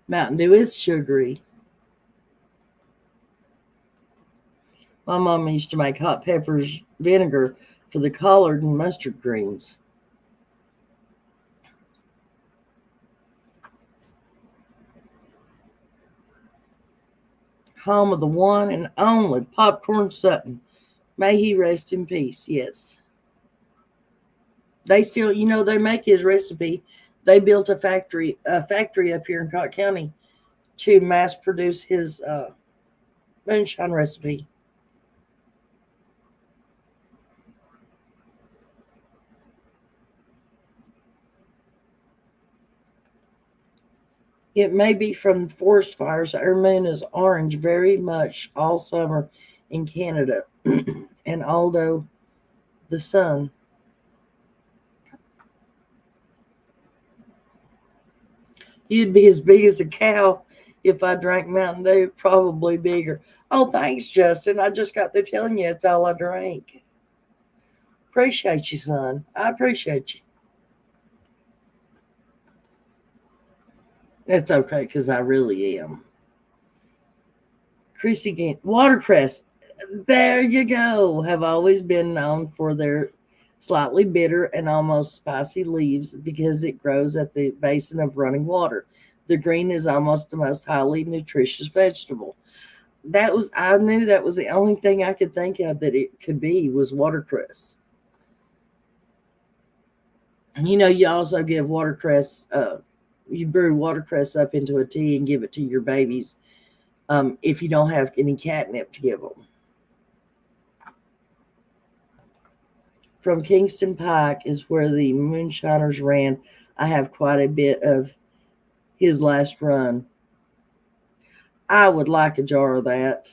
Mountain Dew is sugary. My mama used to make hot peppers vinegar for the collard and mustard greens. Home of the one and only Popcorn Sutton. May he rest in peace. Yes. They still, they make his recipe. They built a factory up here in Cott County to mass produce his moonshine recipe. It may be from forest fires. Our moon is orange very much all summer in Canada. And although the sun, you'd be as big as a cow if I drank Mountain Dew, probably bigger. Oh, thanks, Justin. I just got through telling you it's all I drank. Appreciate you, son. I appreciate you. It's okay, because I really am. Creasy watercress. There you go. Have always been known for their slightly bitter and almost spicy leaves because it grows at the basin of running water. The green is almost the most highly nutritious vegetable. I knew that was the only thing I could think of that it could be was watercress. You also give watercress, you brew watercress up into a tea and give it to your babies if you don't have any catnip to give them. From Kingston Pike is where the moonshiners ran. I have quite a bit of his last run. I would like a jar of that.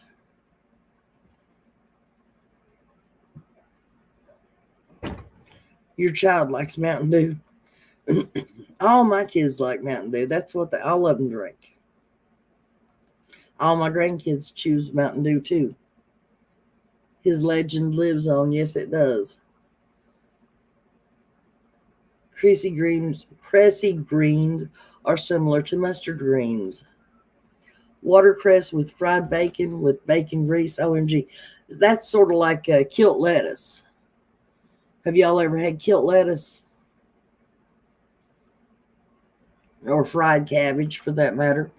Your child likes Mountain Dew. All my kids like Mountain Dew. That's what all of them drink. All my grandkids choose Mountain Dew too. His legend lives on. Yes, it does. Cressy greens are similar to mustard greens. Watercress with fried bacon with bacon grease. OMG. That's sort of like kilt lettuce. Have y'all ever had kilt lettuce? Or fried cabbage for that matter?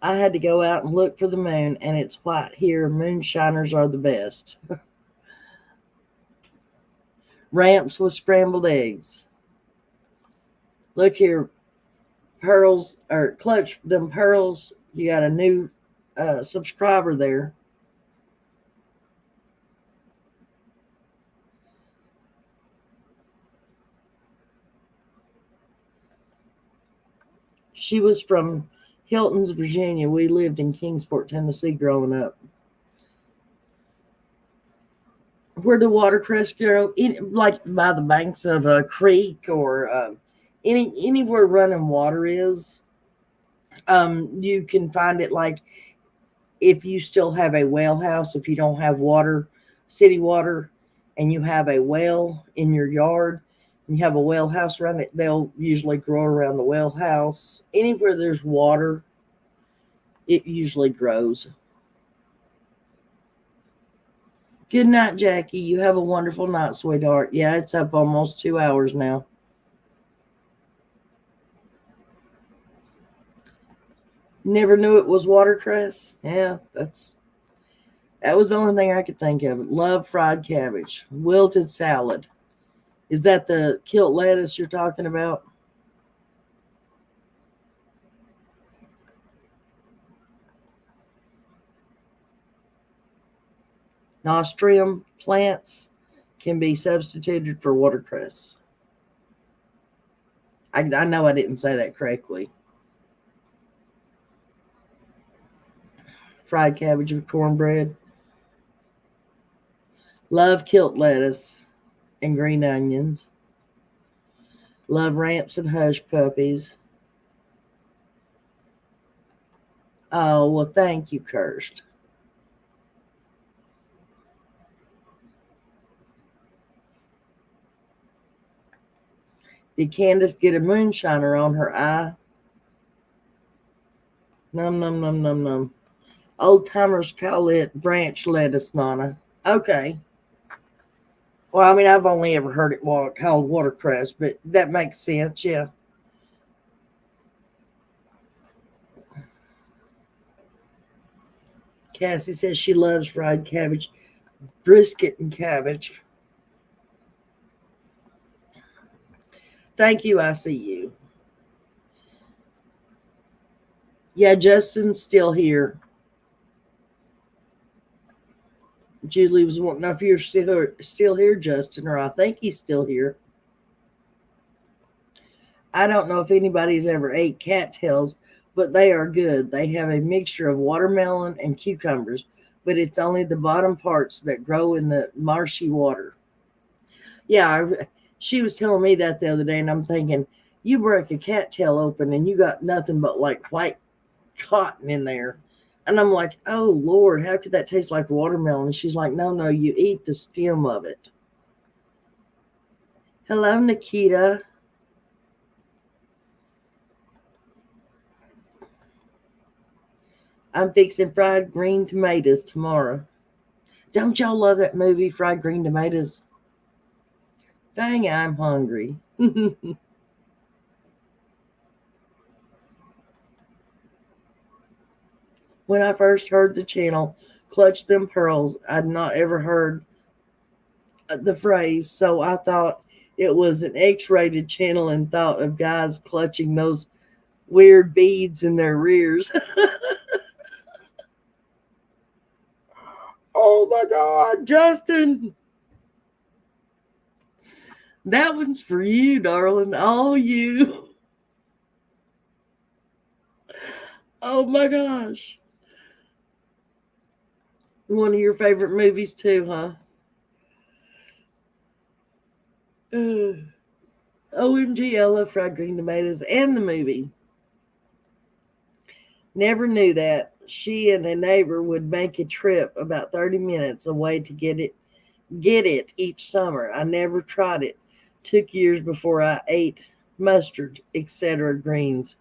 I had to go out and look for the moon, and it's white here. Moonshiners are the best. Ramps with scrambled eggs. Look here, Pearls, or Clutch them Pearls. You got a new subscriber there. She was from Hilton's, Virginia. We lived in Kingsport, Tennessee growing up. Where the watercress grow, like by the banks of a creek or anywhere running water is. You can find it like if you still have a well house, if you don't have water, city water, and you have a well in your yard, and you have a well house around it, they'll usually grow around the well house. Anywhere there's water, it usually grows. Good night, Jackie. You have a wonderful night, sweetheart. Yeah, it's up almost 2 hours now. Never knew it was watercress. Yeah, that was the only thing I could think of. Love fried cabbage. Wilted salad. Is that the kilt lettuce you're talking about? Nostrium plants can be substituted for watercress. I know I didn't say that correctly. Fried cabbage with cornbread. Love kilt lettuce and green onions. Love ramps and hush puppies. Oh, well, thank you, Kirst. Did Candace get a moonshiner on her eye? Num, num, num, num, num. Old timers call it branch lettuce, Nana. Okay. Well, I mean, I've only ever heard it called watercress, but that makes sense, yeah. Cassie says she loves fried cabbage, brisket, and cabbage. Thank you, I see you. Yeah, Justin's still here. Julie was wanting to know if you're still here, Justin, or I think he's still here. I don't know if anybody's ever ate cattails, but they are good. They have a mixture of watermelon and cucumbers, but it's only the bottom parts that grow in the marshy water. Yeah, she was telling me that the other day, and I'm thinking, you break a cattail open and you got nothing but like white cotton in there. And I'm like, oh, Lord, how could that taste like watermelon? And she's like, no, you eat the stem of it. Hello, Nikita. I'm fixing fried green tomatoes tomorrow. Don't y'all love that movie, Fried Green Tomatoes? Dang, I'm hungry. When I first heard the channel, Clutch Them Pearls, I'd not ever heard the phrase, so I thought it was an X-rated channel and thought of guys clutching those weird beads in their rears. Oh my God, Justin. That one's for you, darling. All you. Oh my gosh. One of your favorite movies too, huh? OMG, I love fried green tomatoes and the movie. Never knew that. She and a neighbor would make a trip about 30 minutes away to get it each summer. I never tried it. Took years before I ate mustard, etc. greens.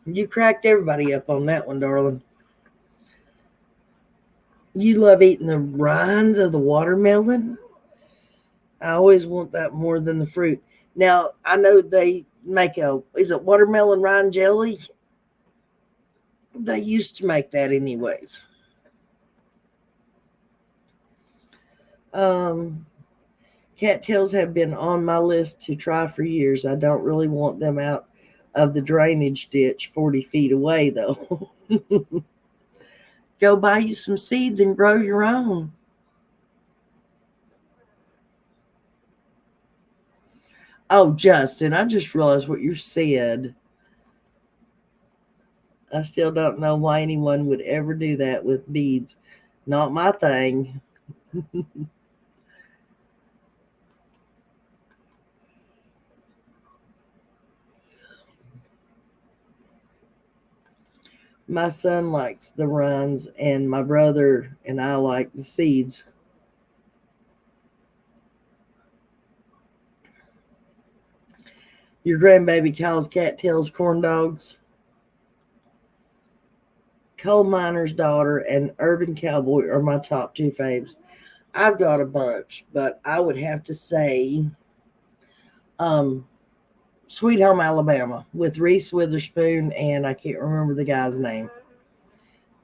You cracked everybody up on that one, darling. You love eating the rinds of the watermelon? I always want that more than the fruit. Now, I know they make is it watermelon rind jelly? They used to make that anyways. Cattails have been on my list to try for years. I don't really want them out of the drainage ditch 40 feet away, though. Go buy you some seeds and grow your own. Oh, Justin, I just realized what you said. I still don't know why anyone would ever do that with beads. Not my thing. My son likes the rinds, and my brother and I like the seeds. Your grandbaby calls cattails corn dogs. Coal miner's daughter and urban cowboy are my top two faves. I've got a bunch, but I would have to say Sweet Home Alabama with Reese Witherspoon, and I can't remember the guy's name.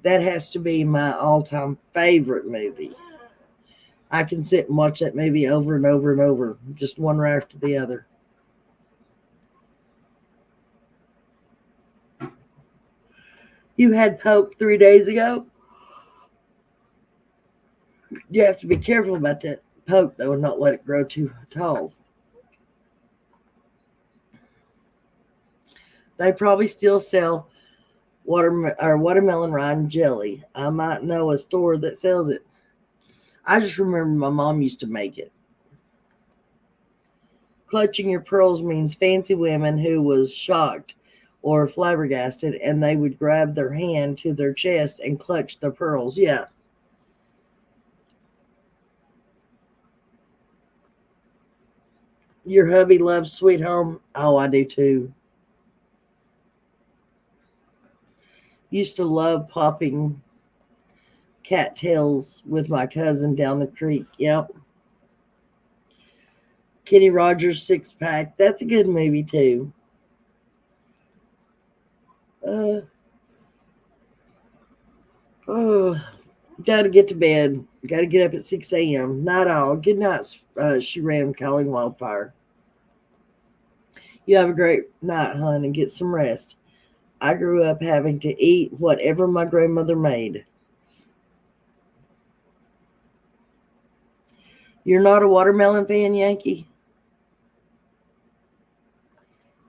That has to be my all-time favorite movie. I can sit and watch that movie over and over and over, just one right after the other. You had Pope 3 days ago? You have to be careful about that poke, though, and not let it grow too tall. They probably still sell watermelon rind jelly. I might know a store that sells it. I just remember my mom used to make it. Clutching your pearls means fancy women who was shocked or flabbergasted, and they would grab their hand to their chest and clutch the pearls. Yeah. Your hubby loves Sweet Home? Oh, I do too. Used to love popping cattails with my cousin down the creek. Yep. Kenny Rogers Six Pack. That's a good movie too. Gotta get to bed. Gotta get up at 6 a.m. Night all. Good night, she ran calling wildfire. You have a great night, hon, and get some rest. I grew up having to eat whatever my grandmother made. You're not a watermelon fan, Yankee?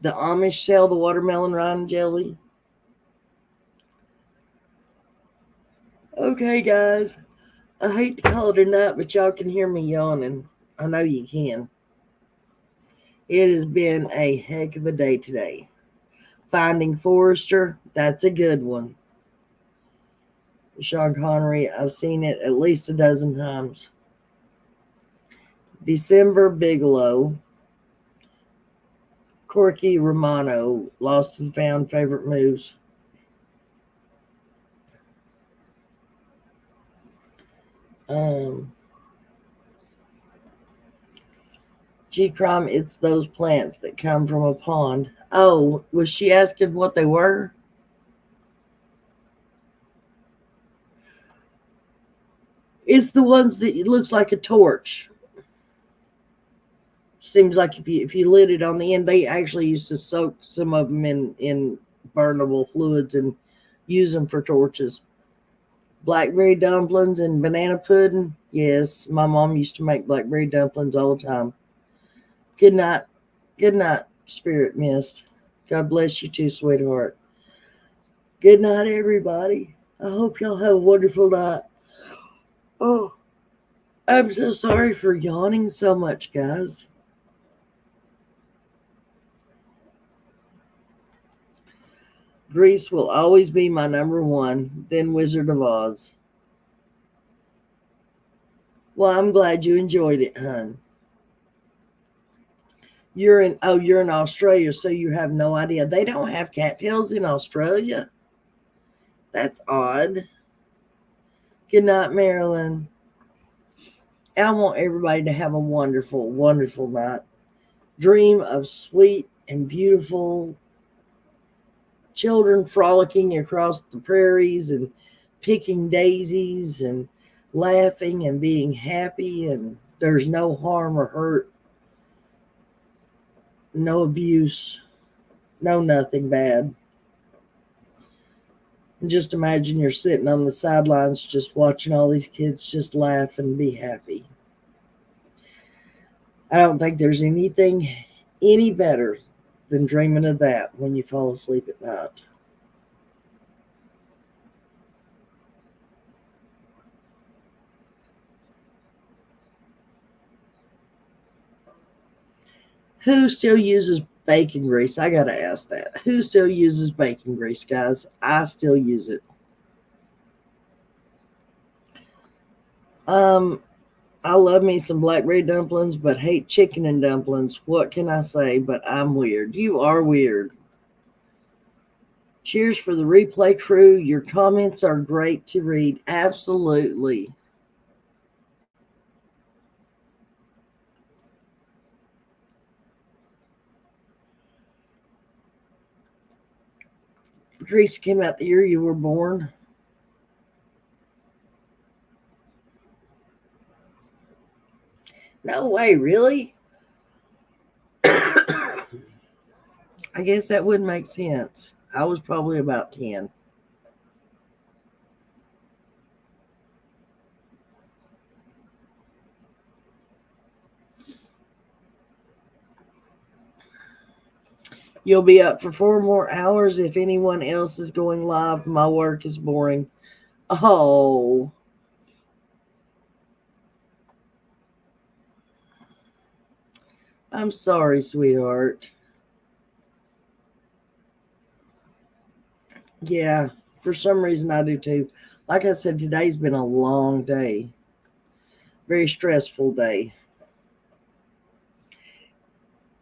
The Amish sell the watermelon rind jelly. Okay, guys. I hate to call it a night, but y'all can hear me yawning. I know you can. It has been a heck of a day today. Finding Forrester, that's a good one. Sean Connery, I've seen it at least a dozen times. December Bigelow, Corky Romano, Lost and Found favorite moves. G-Crom, it's those plants that come from a pond. Oh, was she asking what they were? It's the ones that it looks like a torch. Seems like if you lit it on the end, they actually used to soak some of them in burnable fluids and use them for torches. Blackberry dumplings and banana pudding. Yes, my mom used to make blackberry dumplings all the time. Good night. Good night, Spirit Mist. God bless you too, sweetheart. Good night, everybody. I hope y'all have a wonderful night. Oh. I'm so sorry for yawning so much, guys. Grease will always be my number one, then Wizard of Oz. Well, I'm glad you enjoyed it, hon. You're in Australia, so you have no idea. They don't have cattails in Australia. That's odd. Good night, Marilyn. I want everybody to have a wonderful, wonderful night. Dream of sweet and beautiful children frolicking across the prairies and picking daisies and laughing and being happy, and there's no harm or hurt, no abuse, no nothing bad. And just imagine you're sitting on the sidelines just watching all these kids just laugh and be happy. I don't think there's anything any better than dreaming of that when you fall asleep at night. Who still uses bacon grease? I gotta ask that. Who still uses bacon grease, guys? I still use it. I love me some blackberry dumplings, but hate chicken and dumplings. What can I say? But I'm weird. You are weird. Cheers for the replay crew. Your comments are great to read. Absolutely. Grease came out the year you were born. No way, really? I guess that would make sense. I was probably about 10. You'll be up for 4 more hours if anyone else is going live. My work is boring. Oh. I'm sorry, sweetheart. Yeah, for some reason I do too. Like I said, today's been a long day. Very stressful day.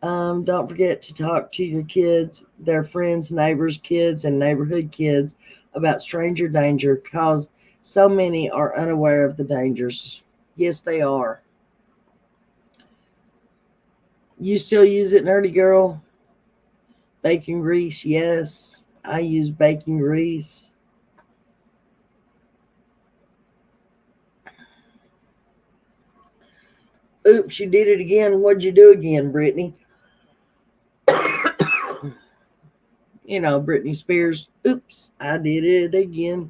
Don't forget to talk to your kids, their friends, neighbors' kids, and neighborhood kids about stranger danger, because so many are unaware of the dangers. Yes, they are. You still use it, nerdy girl? Bacon grease, yes. I use bacon grease. Oops, you did it again. What'd you do again, Brittany? You know, Britney Spears. Oops, I did it again.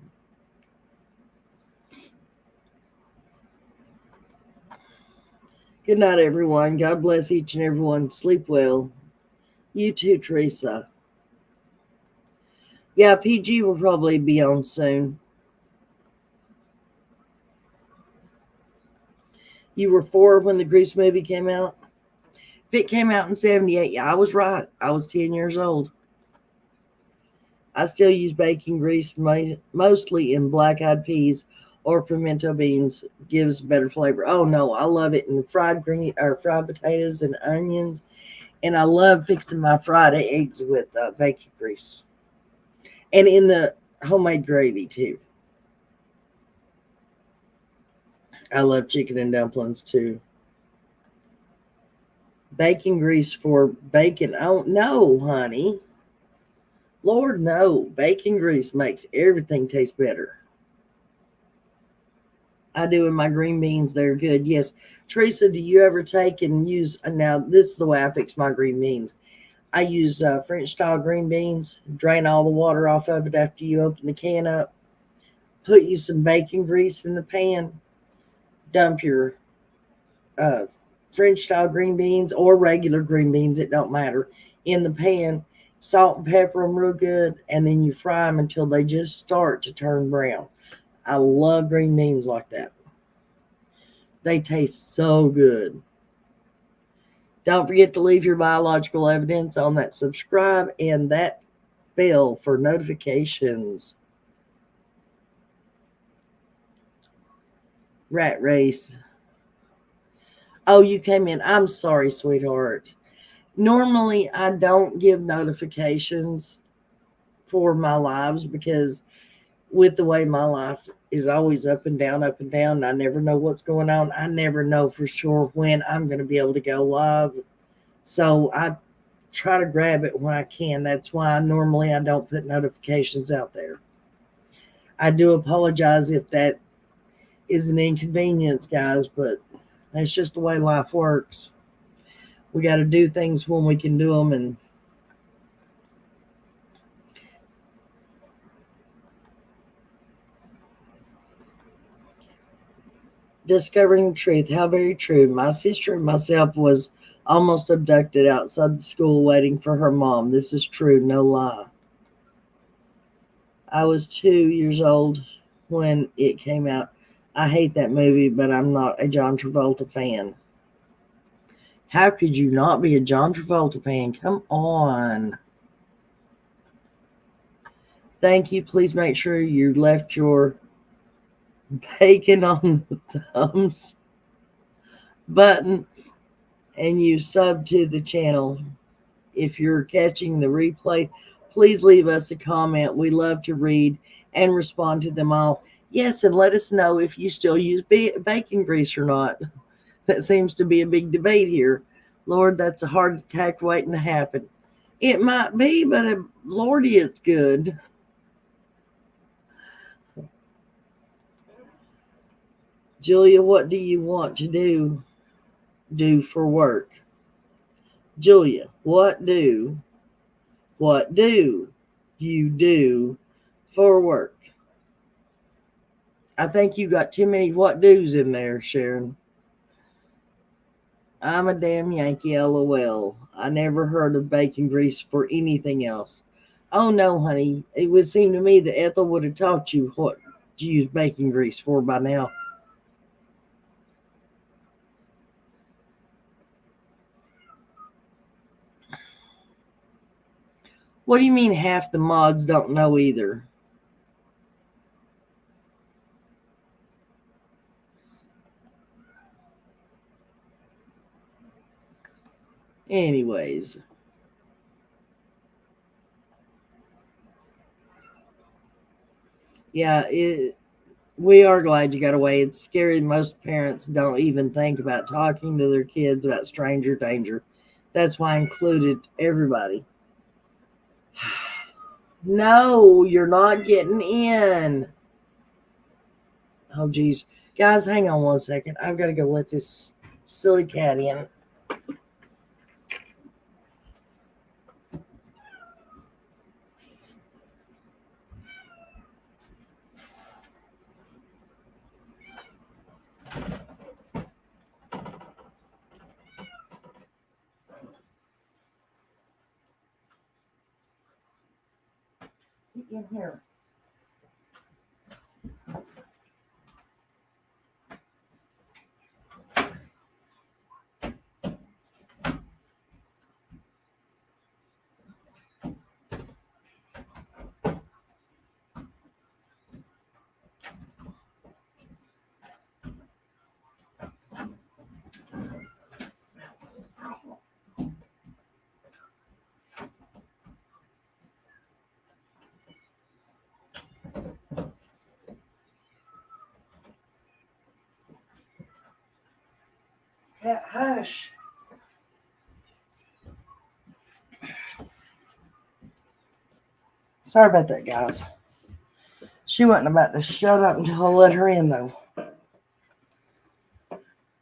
Good night, everyone. God bless each and everyone. Sleep well. You too, Teresa. Yeah, PG will probably be on soon. You were 4 when the Grease movie came out? If it came out in 78, yeah, I was right. I was 10 years old. I still use bacon grease mostly in black-eyed peas or pimento beans. Gives better flavor. Oh no, I love it in fried potatoes and onions, and I love fixing my fried eggs with bacon grease, and in the homemade gravy too. I love chicken and dumplings too. Bacon grease for bacon. Oh no, honey. Lord, no. Bacon grease makes everything taste better. I do in my green beans. They're good. Yes. Teresa, do you ever take and use, now this is the way I fix my green beans. I use French style green beans, drain all the water off of it after you open the can up, put you some bacon grease in the pan, dump your French style green beans or regular green beans, it don't matter, in the pan, salt and pepper them real good, and then you fry them until they just start to turn brown. I love green beans like that. They taste so good. Don't forget to leave your biological evidence on that subscribe and that bell for notifications. Rat race. Oh, you came in. I'm sorry, sweetheart. Normally, I don't give notifications for my lives because with the way my life is always up and down, I never know what's going on. I never know for sure when I'm going to be able to go live. So I try to grab it when I can. That's why normally I don't put notifications out there. I do apologize if that is an inconvenience, guys, but that's just the way life works. We got to do things when we can do them. And discovering the truth. How very true. My sister and myself was almost abducted outside the school waiting for her mom. This is true, no lie. I was 2 years old when it came out. I hate that movie, but I'm not a John Travolta fan. How could you not be a John Travolta fan? Come on. Thank you. Please make sure you left your bacon on the thumbs button and you sub to the channel. If you're catching the replay, please leave us a comment. We love to read and respond to them all. Yes, and let us know if you still use bacon grease or not. That seems to be a big debate here. Lord, that's a heart attack waiting to happen. It might be, but Lordy, it's good. Julia, what do you want to do for work? Julia, what do you do for work? I think you got too many what do's in there, Sharon. I'm a damn Yankee, LOL. I never heard of bacon grease for anything else. Oh no, honey. It would seem to me that Ethel would have taught you what to use bacon grease for by now. What do you mean half the mods don't know either? Anyways. Yeah, we are glad you got away. It's scary. Most parents don't even think about talking to their kids about stranger danger. That's why I included everybody. No, you're not getting in. Oh, geez. Guys, hang on one second. I've got to go let this silly cat in. Get in here. Cat, hush. Sorry about that, guys. She wasn't about to shut up until I let her in, though.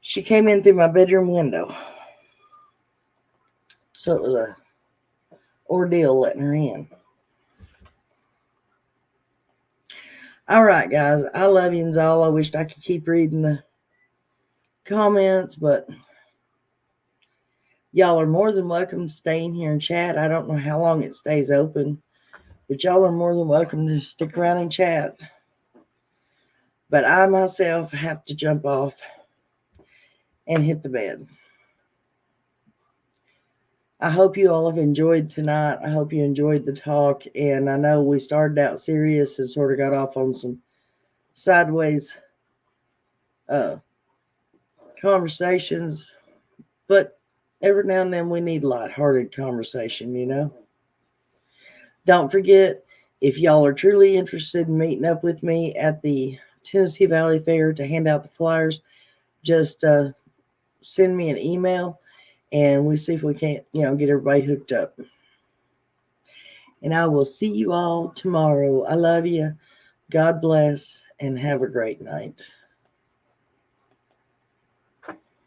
She came in through my bedroom window. So it was a ordeal letting her in. All right, guys. I love yous all. I wished I could keep reading the comments, but y'all are more than welcome to stay in here and chat. I don't know how long it stays open, but y'all are more than welcome to stick around and chat. But I myself have to jump off. and hit the bed. I hope you all have enjoyed tonight. I hope you enjoyed the talk. And I know we started out serious and sort of got off on some sideways conversations. But every now and then we need lighthearted conversation, you know. Don't forget, if y'all are truly interested in meeting up with me at the Tennessee Valley Fair to hand out the flyers, just send me an email and we see if we can't, get everybody hooked up. And I will see you all tomorrow. I love you. God bless and have a great night.